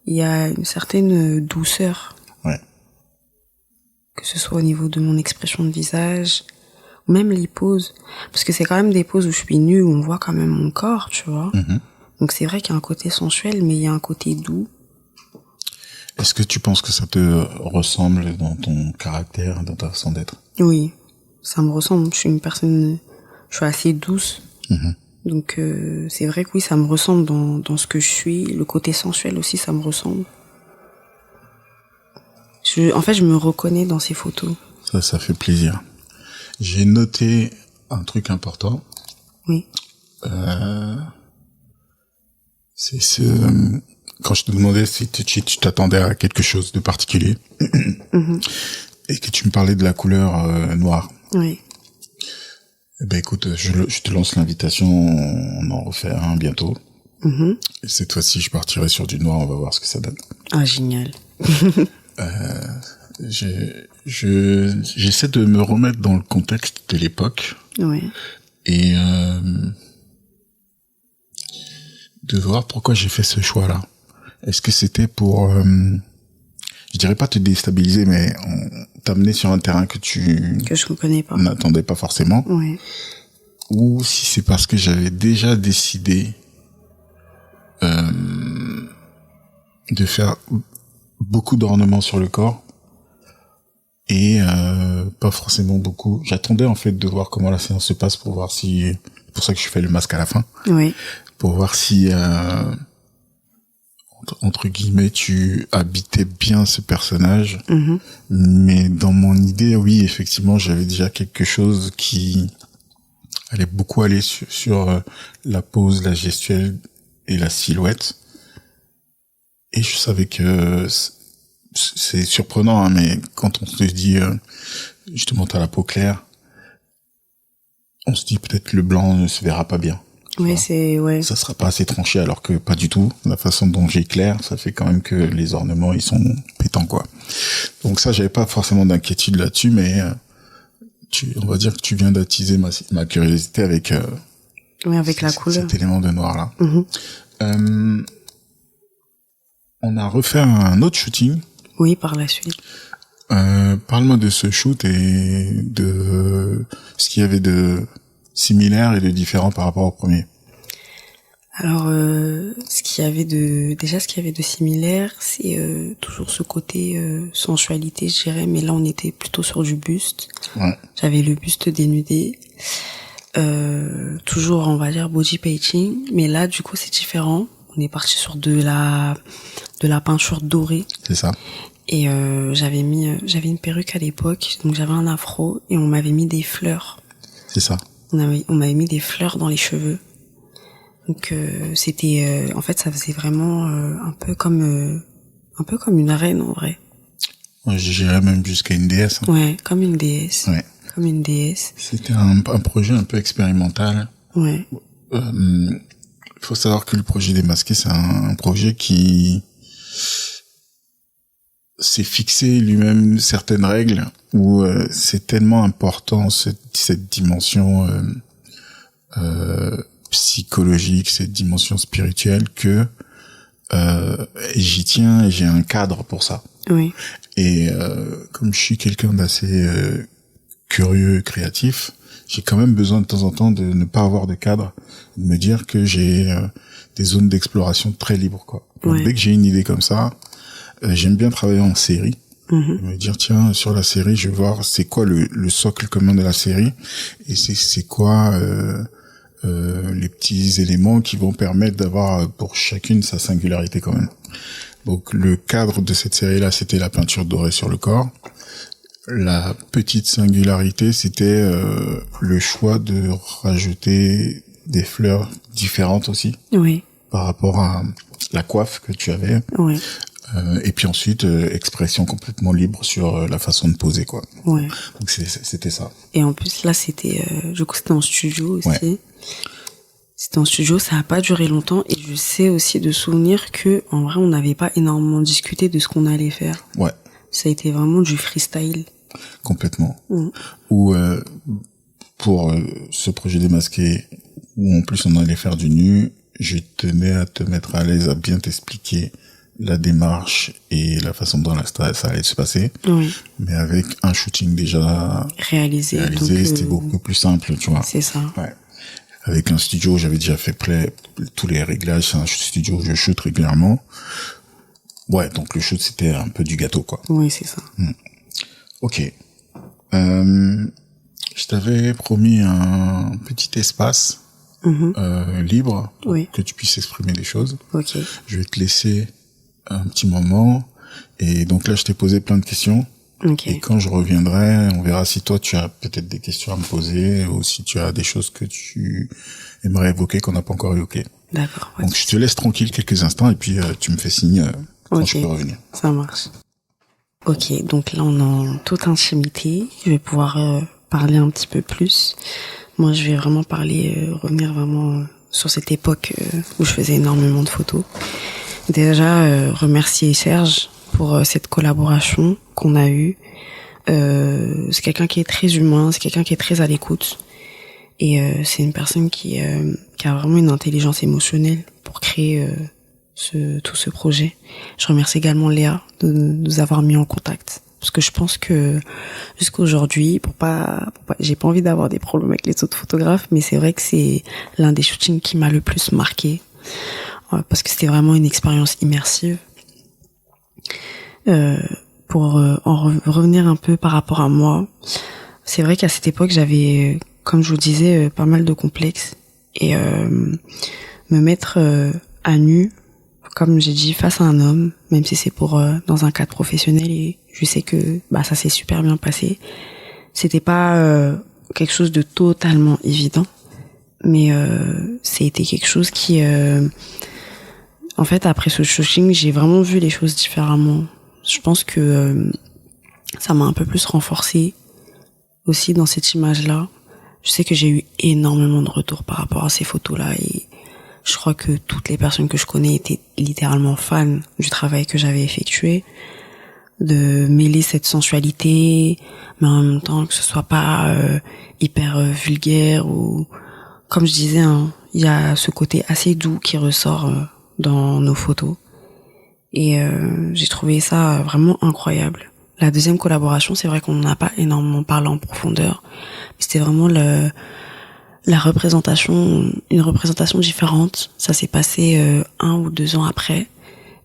Il y a une certaine douceur. Ouais. Que ce soit au niveau de mon expression de visage, ou même les poses. Parce que c'est quand même des poses où je suis nue, où on voit quand même mon corps, tu vois. Donc c'est vrai qu'il y a un côté sensuel, mais il y a un côté doux. Est-ce que tu penses que ça te ressemble dans ton caractère, dans ta façon d'être? Oui, ça me ressemble. Je suis assez douce. Donc c'est vrai que oui, ça me ressemble dans ce que je suis. Le côté sensuel aussi, ça me ressemble. En fait, je me reconnais dans ces photos. Ça fait plaisir. J'ai noté un truc important. Oui. C'est quand je te demandais si tu t'attendais à quelque chose de particulier et que tu me parlais de la couleur noire. Oui. Eh ben écoute, je te lance l'invitation, on en refait un bientôt. Et cette fois-ci, je partirai sur du noir, on va voir ce que ça donne. Ah, génial. J'essaie de me remettre dans le contexte de l'époque. Oui. Et de voir pourquoi j'ai fait ce choix-là. Est-ce que c'était pour, je dirais pas te déstabiliser, mais t'amener sur un terrain que je ne connais pas, n'attendais pas forcément, oui. Ou si c'est parce que j'avais déjà décidé de faire beaucoup d'ornements sur le corps et pas forcément beaucoup. J'attendais en fait de voir comment la séance se passe pour voir si, c'est pour ça que je fais le masque à la fin, oui. Pour voir si entre guillemets tu habitais bien ce personnage. Mais dans mon idée, oui, effectivement, j'avais déjà quelque chose qui allait beaucoup aller sur la pose, la gestuelle et la silhouette. Et je savais que c'est surprenant, hein, mais quand on se dit justement t'as la peau claire, on se dit peut-être le blanc ne se verra pas bien. Oui, ouais. Ça sera pas assez tranché, alors que pas du tout. La façon dont j'éclaire, ça fait quand même que les ornements, ils sont pétants, quoi. Donc ça, j'avais pas forcément d'inquiétude là-dessus, mais on va dire que tu viens d'attiser ma curiosité avec oui, avec la couleur. Cet élément de noir là. On a refait un autre shooting. Oui, par la suite. Parle-moi de ce shoot et de ce qu'il y avait de similaire et de différent par rapport au premier. Alors, ce qu'il y avait de similaire, c'est toujours ce côté sensualité, je dirais, mais là on était plutôt sur du buste. Ouais. J'avais le buste dénudé, toujours on va dire body painting, mais là du coup c'est différent. On est parti sur de la peinture dorée. C'est ça. Et j'avais une perruque à l'époque, donc j'avais un afro et on m'avait mis des fleurs. C'est ça. On m'avait mis des fleurs dans les cheveux. Donc c'était en fait ça faisait vraiment un peu comme une reine en vrai. Ouais, j'irais même jusqu'à une déesse. Hein. Ouais, comme une déesse. Ouais. Comme une déesse. C'était un projet un peu expérimental. Ouais. Faut savoir que le projet Démasqué, c'est un projet qui s'est fixé lui-même certaines règles où c'est tellement important cette dimension psychologique, cette dimension spirituelle que j'y tiens et j'ai un cadre pour ça. Oui. Et comme je suis quelqu'un d'assez curieux, créatif, j'ai quand même besoin de temps en temps de ne pas avoir de cadre, de me dire que j'ai des zones d'exploration très libres, quoi. Donc, ouais. Dès que j'ai une idée comme ça, j'aime bien travailler en série. Me dire tiens, sur la série, je vais voir c'est quoi le socle commun de la série et c'est quoi les petits éléments qui vont permettre d'avoir pour chacune sa singularité quand même. Donc le cadre de cette série-là, c'était la peinture dorée sur le corps. La petite singularité, c'était le choix de rajouter des fleurs différentes aussi. Oui. Par rapport à la coiffe que tu avais. Oui. Et puis ensuite, expression complètement libre sur la façon de poser, quoi. Ouais. Donc c'était ça. Et en plus, là, c'était en studio aussi. Ouais. C'était en studio, ça a pas duré longtemps et je sais aussi de souvenir que en vrai, on n'avait pas énormément discuté de ce qu'on allait faire. Ouais. Ça a été vraiment du freestyle. Complètement. Ou pour ce projet Démasqué, où en plus on allait faire du nu, je tenais à te mettre à l'aise, à bien t'expliquer la démarche et la façon dont ça allait se passer. Oui. Mais avec un shooting déjà réalisé, c'était beaucoup plus simple, tu vois. C'est ça. Ouais. Avec un studio, j'avais déjà fait tous les réglages. C'est un studio où je shoot régulièrement. Ouais, donc le shoot, c'était un peu du gâteau, quoi. Oui, c'est ça. Ok. Je t'avais promis un petit espace libre pour que tu puisses exprimer les choses. Ok. Je vais te laisser un petit moment. Et donc là, je t'ai posé plein de questions. Ok. Et quand je reviendrai, on verra si toi tu as peut-être des questions à me poser ou si tu as des choses que tu aimerais évoquer qu'on n'a pas encore évoquées. D'accord. Donc je te laisse tranquille quelques instants et puis tu me fais signe quand je peux revenir. Ça marche. Ok, donc là on est en toute intimité. Je vais pouvoir parler un petit peu plus. Moi je vais vraiment revenir vraiment sur cette époque où je faisais énormément de photos. Déjà remercier Serge pour cette collaboration qu'on a eue. C'est quelqu'un qui est très humain, c'est quelqu'un qui est très à l'écoute. Et c'est une personne qui a vraiment une intelligence émotionnelle pour créer tout ce projet. Je remercie également Léa de nous avoir mis en contact. Parce que je pense que jusqu'à aujourd'hui, j'ai pas envie d'avoir des problèmes avec les autres photographes, mais c'est vrai que c'est l'un des shootings qui m'a le plus marqué. Parce que c'était vraiment une expérience immersive. Pour revenir un peu par rapport à moi, c'est vrai qu'à cette époque, j'avais, comme je vous disais, pas mal de complexes. Et me mettre à nu, comme j'ai dit, face à un homme, même si c'est dans un cadre professionnel, et je sais que ça s'est super bien passé. C'était pas quelque chose de totalement évident, mais c'était quelque chose qui... en fait, après ce shooting, j'ai vraiment vu les choses différemment. Je pense que ça m'a un peu plus renforcée aussi dans cette image-là. Je sais que j'ai eu énormément de retours par rapport à ces photos-là et je crois que toutes les personnes que je connais étaient littéralement fans du travail que j'avais effectué, de mêler cette sensualité, mais en même temps que ce soit pas hyper vulgaire ou, comme je disais, hein, il y a ce côté assez doux qui ressort dans nos photos. Et j'ai trouvé ça vraiment incroyable. La deuxième collaboration, c'est vrai qu'on n'a pas énormément parlé en profondeur. C'était vraiment une représentation différente. Ça s'est passé 1 ou 2 ans après.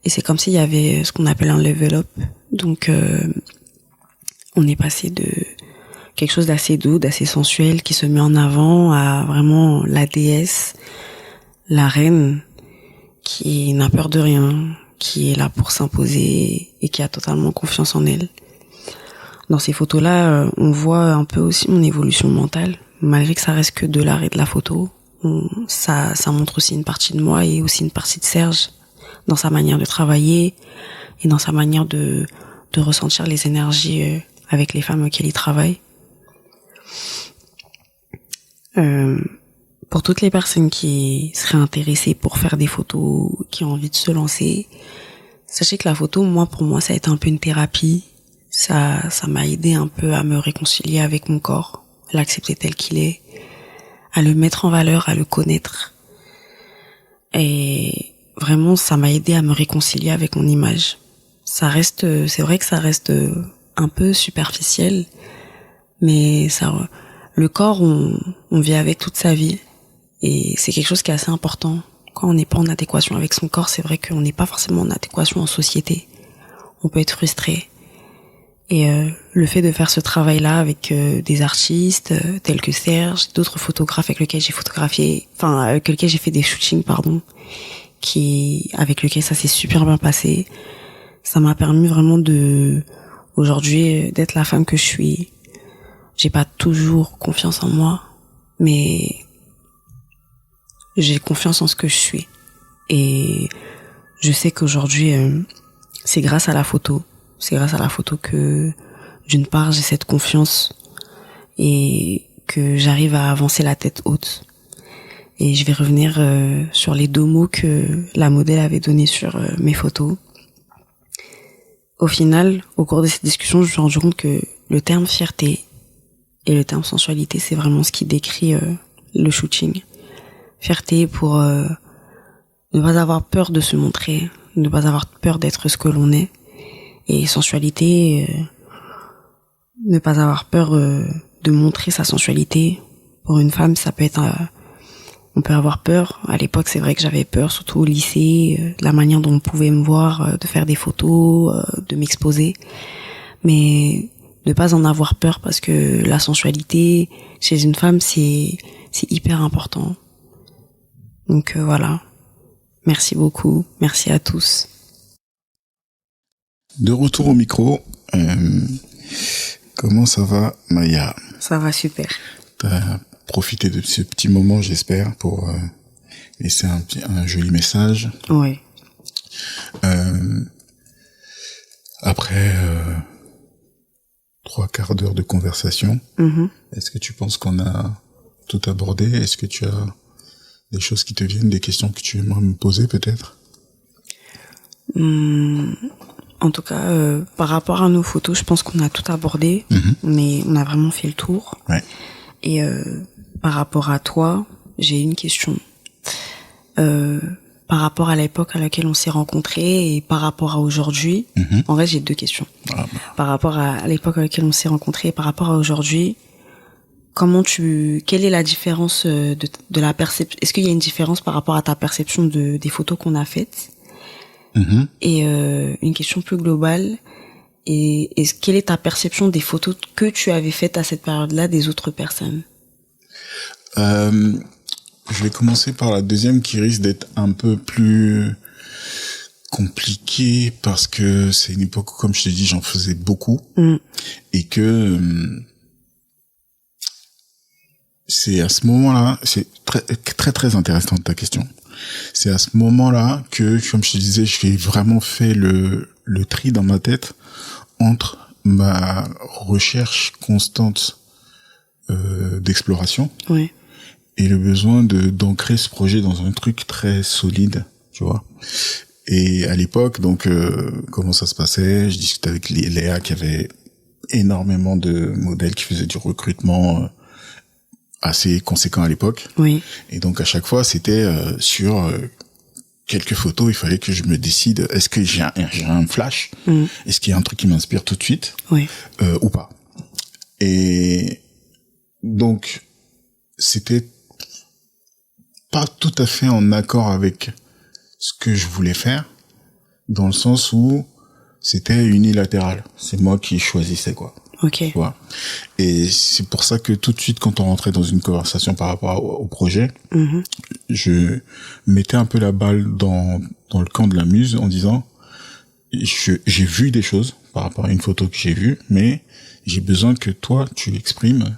Et c'est comme s'il y avait ce qu'on appelle un level up. Donc, on est passé de quelque chose d'assez doux, d'assez sensuel, qui se met en avant à vraiment la déesse, la reine, qui n'a peur de rien, qui est là pour s'imposer et qui a totalement confiance en elle. Dans ces photos-là, on voit un peu aussi mon évolution mentale, malgré que ça reste que de l'art et de la photo. Ça montre aussi une partie de moi et aussi une partie de Serge dans sa manière de travailler et dans sa manière de ressentir les énergies avec les femmes auxquelles il travaille. Pour toutes les personnes qui seraient intéressées pour faire des photos, qui ont envie de se lancer, sachez que la photo, pour moi, ça a été un peu une thérapie. Ça m'a aidé un peu à me réconcilier avec mon corps, à l'accepter tel qu'il est, à le mettre en valeur, à le connaître. Et vraiment, ça m'a aidé à me réconcilier avec mon image. C'est vrai que ça reste un peu superficiel, mais le corps, on vit avec toute sa vie. Et c'est quelque chose qui est assez important. Quand on n'est pas en adéquation avec son corps, c'est vrai qu'on n'est pas forcément en adéquation en société. On peut être frustré. Et le fait de faire ce travail-là avec des artistes tels que Serge, d'autres photographes avec lesquels j'ai fait des shootings, avec lesquels ça s'est super bien passé, ça m'a permis vraiment aujourd'hui d'être la femme que je suis. J'ai pas toujours confiance en moi, mais j'ai confiance en ce que je suis. Et je sais qu'aujourd'hui, c'est grâce à la photo. C'est grâce à la photo que, d'une part, j'ai cette confiance et que j'arrive à avancer la tête haute. Et je vais revenir sur les 2 mots que la modèle avait donnés sur mes photos. Au final, au cours de cette discussion, je me suis rendu compte que le terme fierté et le terme sensualité, c'est vraiment ce qui décrit le shooting. Fierté pour ne pas avoir peur de se montrer, ne pas avoir peur d'être ce que l'on est. Et sensualité, ne pas avoir peur de montrer sa sensualité. Pour une femme, ça peut être... on peut avoir peur. À l'époque, c'est vrai que j'avais peur, surtout au lycée, de la manière dont on pouvait me voir, de faire des photos, de m'exposer. Mais ne pas en avoir peur parce que la sensualité, chez une femme, c'est hyper important. Donc voilà. Merci beaucoup. Merci à tous. De retour au micro, Comment ça va, Maya? Ça va super. T'as profité de ce petit moment, j'espère, pour laisser un joli message. Oui. Après 3/4 d'heure de conversation, est-ce que tu penses qu'on a tout abordé? Est-ce que tu as des choses qui te viennent, des questions que tu aimerais me poser peut-être? En tout cas, par rapport à nos photos, je pense qu'on a tout abordé, mais on a vraiment fait le tour. Ouais. Et par rapport à toi, j'ai une question. Par rapport à l'époque à laquelle on s'est rencontrés et par rapport à aujourd'hui, en vrai, j'ai 2 questions. Ah bah. Par rapport à l'époque à laquelle on s'est rencontrés et par rapport à aujourd'hui, quelle est la différence de la perception? Est-ce qu'il y a une différence par rapport à ta perception des photos qu'on a faites? Et une question plus globale, quelle est ta perception des photos que tu avais faites à cette période-là des autres personnes? Je vais commencer par la deuxième qui risque d'être un peu plus compliquée parce que c'est une époque où, comme je te dis, j'en faisais beaucoup et que c'est à ce moment-là, c'est très très très intéressant ta question. C'est à ce moment-là que, comme je te disais, j'ai vraiment fait le tri dans ma tête entre ma recherche constante d'exploration et le besoin d'ancrer ce projet dans un truc très solide, tu vois. Et à l'époque, donc, comment ça se passait? Je discutais avec Léa qui avait énormément de modèles qui faisaient du recrutement assez conséquent à l'époque. Oui. Et donc à chaque fois, c'était sur quelques photos, il fallait que je me décide, est-ce que j'ai un flash? Est-ce qu'il y a un truc qui m'inspire tout de suite? Ou pas? Et donc, c'était pas tout à fait en accord avec ce que je voulais faire, dans le sens où c'était unilatéral. C'est moi qui choisissais, quoi. Ok. Tu vois. Et c'est pour ça que tout de suite, quand on rentrait dans une conversation par rapport au projet, je mettais un peu la balle dans le camp de la muse en disant, j'ai vu des choses par rapport à une photo que j'ai vue, mais j'ai besoin que toi, tu exprimes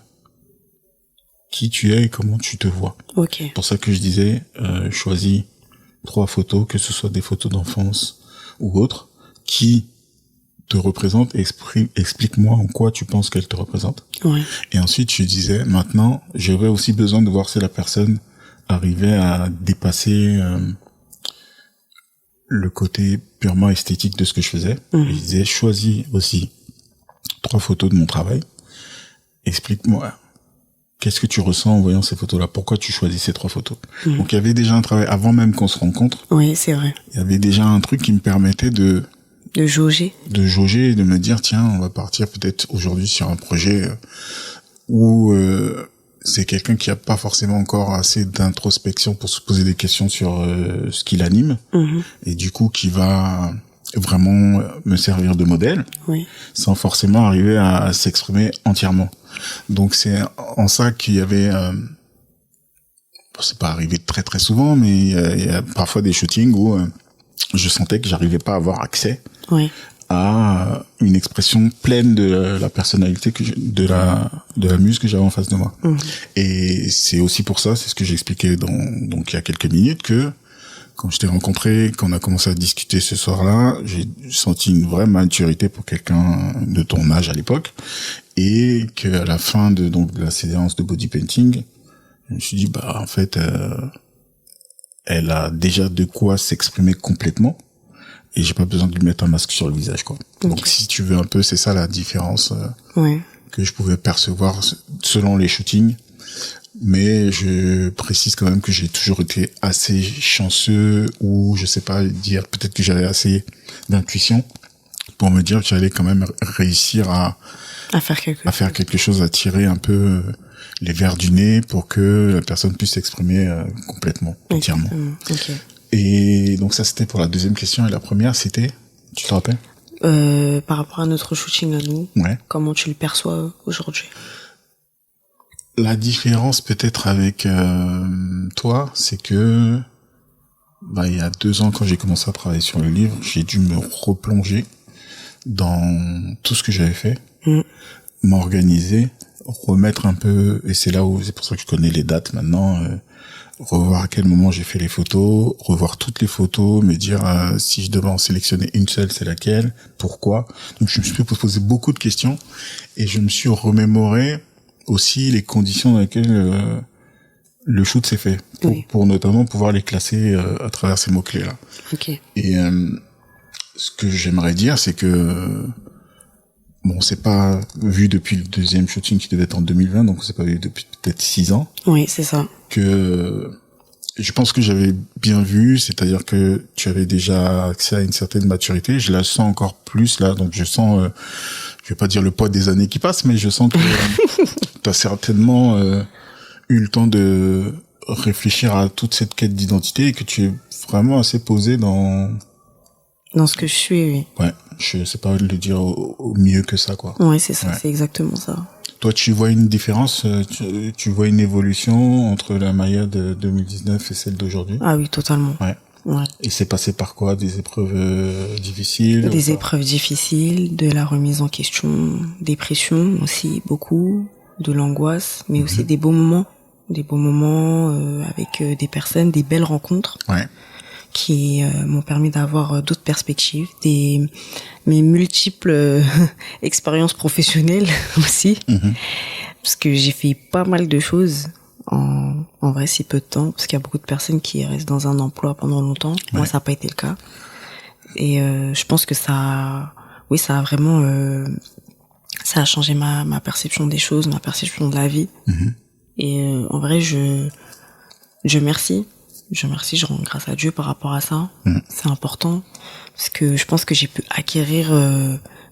qui tu es et comment tu te vois. Ok. C'est pour ça que je disais, choisis 3 photos, que ce soit des photos d'enfance ou autres, qui te représente, explique-moi en quoi tu penses qu'elle te représente. Et ensuite, je disais, maintenant, j'aurais aussi besoin de voir si la personne arrivait à dépasser le côté purement esthétique de ce que je faisais. Et je disais, choisis aussi 3 photos de mon travail. Explique-moi, qu'est-ce que tu ressens en voyant ces photos-là? Pourquoi tu choisis ces 3 photos? Donc, il y avait déjà un travail, avant même qu'on se rencontre. Oui, c'est vrai. Il y avait déjà un truc qui me permettait de jauger et de me dire, tiens, on va partir peut-être aujourd'hui sur un projet où c'est quelqu'un qui a pas forcément encore assez d'introspection pour se poser des questions sur ce qui l'anime, et du coup qui va vraiment me servir de modèle, sans forcément arriver à s'exprimer entièrement. Donc c'est en ça qu'il y avait c'est pas arrivé très très souvent, mais il y a parfois des shootings où je sentais que j'arrivais pas à avoir accès à une expression pleine de la personnalité de la muse que j'avais en face de moi. Et c'est aussi pour ça, c'est ce que j'expliquais donc il y a quelques minutes, que quand je t'ai rencontré, quand on a commencé à discuter ce soir-là, j'ai senti une vraie maturité pour quelqu'un de ton âge à l'époque, et qu'à la fin de la séance de body painting, je me suis dit, bah en fait elle a déjà de quoi s'exprimer complètement, et j'ai pas besoin de lui mettre un masque sur le visage, quoi. Donc si tu veux un peu, c'est ça la différence que je pouvais percevoir selon les shootings. Mais je précise quand même que j'ai toujours été assez chanceux, ou je sais pas dire, peut-être que j'avais assez d'intuition pour me dire que j'allais quand même réussir à faire quelque chose, à tirer un peu les verres du nez pour que la personne puisse s'exprimer complètement, entièrement. Et donc ça, c'était pour la deuxième question. Et la première, c'était, tu te rappelles? Par rapport à notre shooting à nous, comment tu le perçois aujourd'hui? La différence peut-être avec toi, c'est que il y a 2 ans, quand j'ai commencé à travailler sur le livre, j'ai dû me replonger dans tout ce que j'avais fait m'organiser, remettre un peu, et c'est là où, c'est pour ça que je connais les dates maintenant, revoir à quel moment j'ai fait les photos, revoir toutes les photos, me dire si je devais en sélectionner une seule, c'est laquelle, pourquoi. Donc je me suis posé beaucoup de questions et je me suis remémoré aussi les conditions dans lesquelles le shoot s'est fait, pour notamment pouvoir les classer à travers ces mots-clés-là. Okay. Et ce que j'aimerais dire, c'est que bon, c'est pas vu depuis le deuxième shooting qui devait être en 2020, donc c'est pas vu depuis peut-être 6 ans. Oui, c'est ça. Que je pense que j'avais bien vu, c'est-à-dire que tu avais déjà accès à une certaine maturité. Je la sens encore plus là, donc je sens, je vais pas dire le poids des années qui passent, mais je sens que tu as certainement eu le temps de réfléchir à toute cette quête d'identité et que tu es vraiment assez posé dans ce que je suis, oui. Ouais, je sais pas le dire au mieux que ça, quoi. Ouais, c'est ça, c'est exactement ça. Toi, tu vois une différence, tu vois une évolution entre la Maya de 2019 et celle d'aujourd'hui? Ah oui, totalement. Ouais. Et c'est passé par quoi? Des épreuves difficiles? Des épreuves difficiles, de la remise en question, des pressions aussi, beaucoup, de l'angoisse, mais aussi des beaux moments. Des beaux moments avec des personnes, des belles rencontres. Ouais. Qui m'ont permis d'avoir d'autres perspectives, mes multiples expériences professionnelles aussi, parce que j'ai fait pas mal de choses en vrai si peu de temps, parce qu'il y a beaucoup de personnes qui restent dans un emploi pendant longtemps. Ouais. Moi, ça n'a pas été le cas. Et je pense que ça a vraiment ça a changé ma perception des choses, ma perception de la vie. Et en vrai, je remercie, je rends grâce à Dieu par rapport à ça. C'est important parce que je pense que j'ai pu acquérir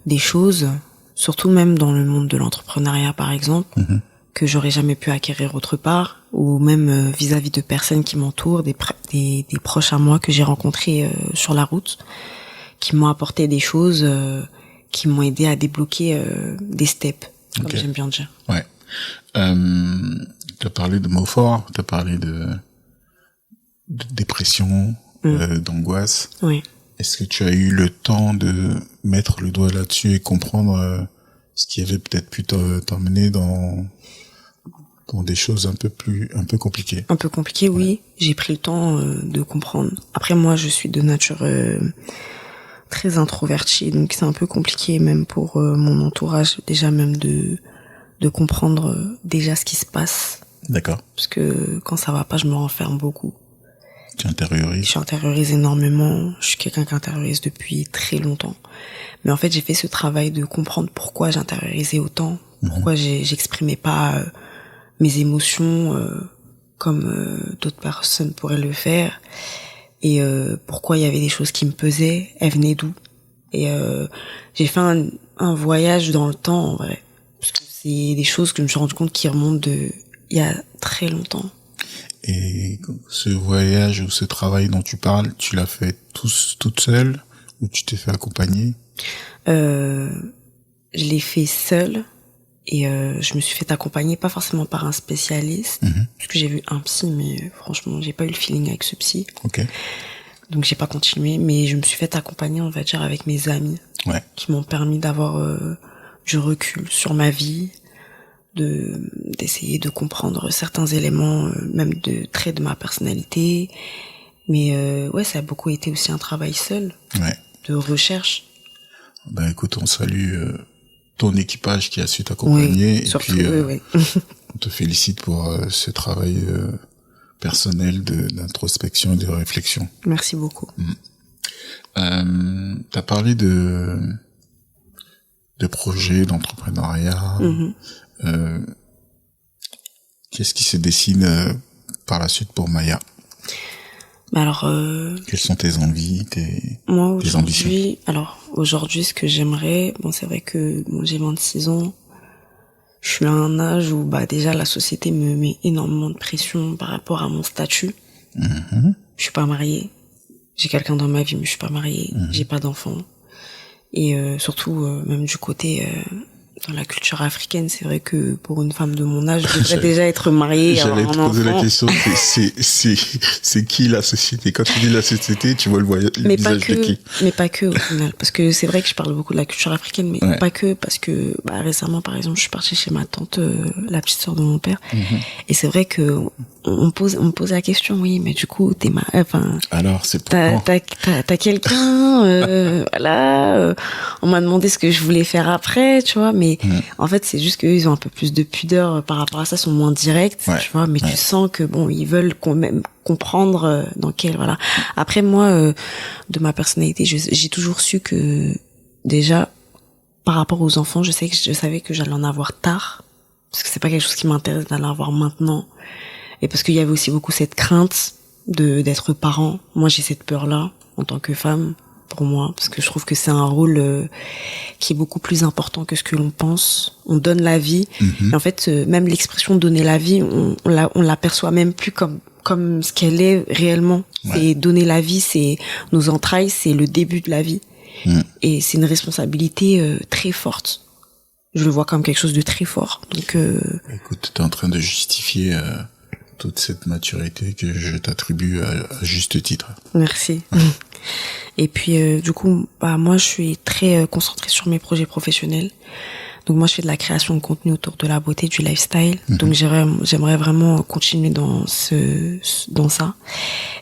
des choses, surtout même dans le monde de l'entrepreneuriat par exemple, que j'aurais jamais pu acquérir autre part, ou même vis-à-vis de personnes qui m'entourent, des proches à moi que j'ai rencontrés sur la route, qui m'ont apporté des choses qui m'ont aidé à débloquer des steps, comme j'aime bien dire. Ouais. T'as parlé de mots forts, t'as parlé de dépression, d'angoisse. Oui. Est-ce que tu as eu le temps de mettre le doigt là-dessus et comprendre ce qui avait peut-être pu t'emmener dans des choses un peu compliquées? Un peu compliquées, oui. J'ai pris le temps de comprendre. Après, moi, je suis de nature très introvertie, donc c'est un peu compliqué même pour mon entourage, déjà même de comprendre déjà ce qui se passe. D'accord. Parce que quand ça va pas, je me renferme beaucoup. Tu intériorises? Je intériorise énormément. Je suis quelqu'un qui intériorise depuis très longtemps. Mais en fait, j'ai fait ce travail de comprendre pourquoi j'intériorisais autant, pourquoi j'exprimais pas mes émotions comme d'autres personnes pourraient le faire, et pourquoi il y avait des choses qui me pesaient, elles venaient d'où. Et j'ai fait un voyage dans le temps, en vrai. Parce que c'est des choses que je me suis rendu compte qui remontent il y a très longtemps. Et ce voyage ou ce travail dont tu parles, tu l'as fait toute seule ou tu t'es fait accompagner? Je l'ai fait seule et je me suis fait accompagner, pas forcément par un spécialiste, parce que j'ai vu un psy, mais franchement, j'ai pas eu le feeling avec ce psy. Ok. Donc j'ai pas continué, mais je me suis fait accompagner, on va dire, avec mes amis, qui m'ont permis d'avoir du recul sur ma vie, d'essayer de comprendre certains éléments, même de traits de ma personnalité. Mais ça a beaucoup été aussi un travail seul, de recherche. Ben écoute, on salue ton équipage qui a su t'accompagner, et surtout, puis on te félicite pour ce travail personnel d'introspection et de réflexion. Merci beaucoup. T'as parlé de projets, d'entrepreneuriat. Qu'est-ce qui se dessine par la suite pour Maya? Alors, quelles sont tes envies, tes ambitions? Aujourd'hui, ce que j'aimerais, c'est vrai que j'ai 26 ans, je suis à un âge où déjà la société me met énormément de pression par rapport à mon statut. Je suis pas mariée, j'ai quelqu'un dans ma vie, mais je suis pas mariée, j'ai pas d'enfant, et surtout même du côté dans la culture africaine, c'est vrai que pour une femme de mon âge, je devrais déjà être mariée, avoir un enfant. J'allais te poser la question, c'est qui la société? Quand tu dis la société, tu vois le visage de qui? Mais pas que, au final. Parce que c'est vrai que je parle beaucoup de la culture africaine, mais pas que, parce que, récemment, par exemple, je suis partie chez ma tante, la petite sœur de mon père. Et c'est vrai que, on me pose la question, oui, mais du coup, alors, c'est pourquoi? T'as quelqu'un, voilà, on m'a demandé ce que je voulais faire après, tu vois, mais en fait, c'est juste qu'eux, ils ont un peu plus de pudeur par rapport à ça, sont moins directs, tu vois, mais tu sens que bon, ils veulent même comprendre dans quel, voilà. Après, moi, de ma personnalité, j'ai toujours su que, déjà, par rapport aux enfants, je savais que j'allais en avoir tard, parce que c'est pas quelque chose qui m'intéresse d'aller en avoir maintenant, et parce qu'il y avait aussi beaucoup cette crainte d'être parent. Moi, j'ai cette peur-là, en tant que femme, pour moi, parce que je trouve que c'est un rôle qui est beaucoup plus important que ce que l'on pense. On donne la vie, et en fait, même l'expression donner la vie, on l'aperçoit même plus comme ce qu'elle est réellement. C'est donner la vie, c'est nos entrailles, c'est le début de la vie, et c'est une responsabilité très forte. Je le vois comme quelque chose de très fort. Donc, écoute, t'es en train de justifier toute cette maturité que je t'attribue à juste titre. Merci. Et puis, du coup, moi, je suis très concentrée sur mes projets professionnels. Donc, moi, je fais de la création de contenu autour de la beauté, du lifestyle. Donc, j'aimerais vraiment continuer dans ça.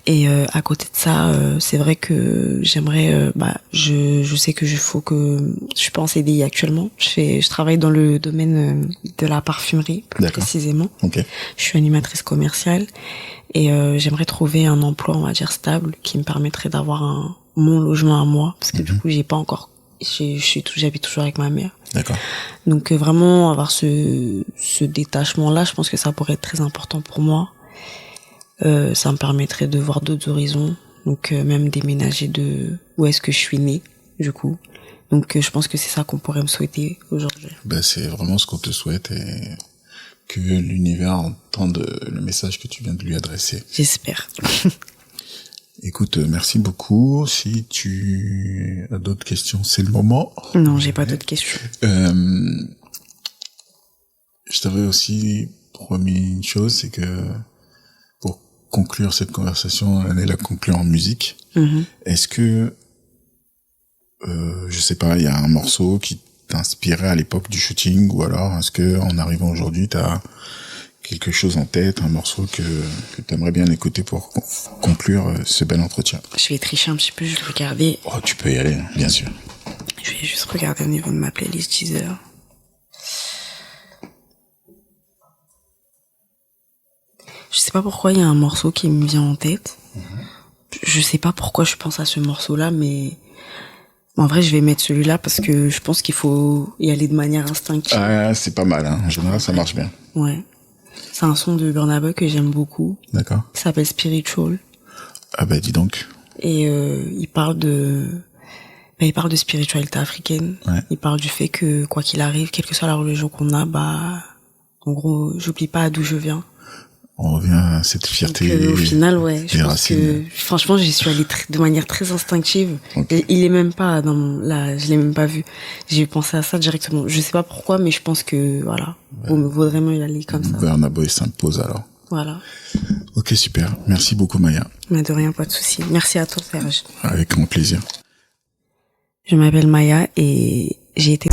Et à côté de ça, c'est vrai que j'aimerais, je sais que je suis pas en CDI actuellement. Je travaille dans le domaine de la parfumerie, plus précisément. Okay. Je suis animatrice commerciale et j'aimerais trouver un emploi, on va dire, stable, qui me permettrait d'avoir mon logement à moi, parce que du coup, j'habite toujours avec ma mère. D'accord. Donc vraiment avoir ce détachement-là, je pense que ça pourrait être très important pour moi. Ça me permettrait de voir d'autres horizons, donc même déménager de où est-ce que je suis née, du coup. Donc je pense que c'est ça qu'on pourrait me souhaiter aujourd'hui. C'est vraiment ce qu'on te souhaite, et que l'univers entende le message que tu viens de lui adresser. J'espère. Écoute, merci beaucoup. Si tu as d'autres questions, c'est le moment. Non, j'ai pas d'autres questions. Je t'avais aussi promis une chose, c'est que pour conclure cette conversation, on allait la conclure en musique. Est-ce que, je sais pas, il y a un morceau qui t'inspirait à l'époque du shooting, ou alors est-ce que en arrivant aujourd'hui, t'as quelque chose en tête, un morceau que t'aimerais bien écouter pour conclure ce bel entretien? Je vais tricher un petit peu, je vais regarder. Oh, tu peux y aller, bien sûr. Je vais juste regarder au niveau de ma playlist Deezer. Je sais pas pourquoi il y a un morceau qui me vient en tête. Je sais pas pourquoi je pense à ce morceau-là, mais en vrai, je vais mettre celui-là parce que je pense qu'il faut y aller de manière instinctive. Ah, c'est pas mal, hein. En général, ça marche bien. Ouais. C'est un son de Burna Boy que j'aime beaucoup. D'accord. Qui s'appelle Spiritual. Ah dis donc. Et il parle de spiritualité africaine. Ouais. Il parle du fait que quoi qu'il arrive, quelle que soit la religion qu'on a, en gros, j'oublie pas d'où je viens. On revient à cette fierté. Donc, au final, ouais, je pense racines. que franchement, j'y suis allée de manière très instinctive. Okay. Il est même pas je l'ai même pas vu. J'ai pensé à ça directement. Je sais pas pourquoi, mais je pense que voilà, vaudrait mieux y aller comme ça. Burna Boy s'impose alors. Voilà. Ok, super. Merci beaucoup, Maya. Mais de rien, pas de souci. Merci à toi, Serge. Avec grand plaisir. Je m'appelle Maya et j'ai été...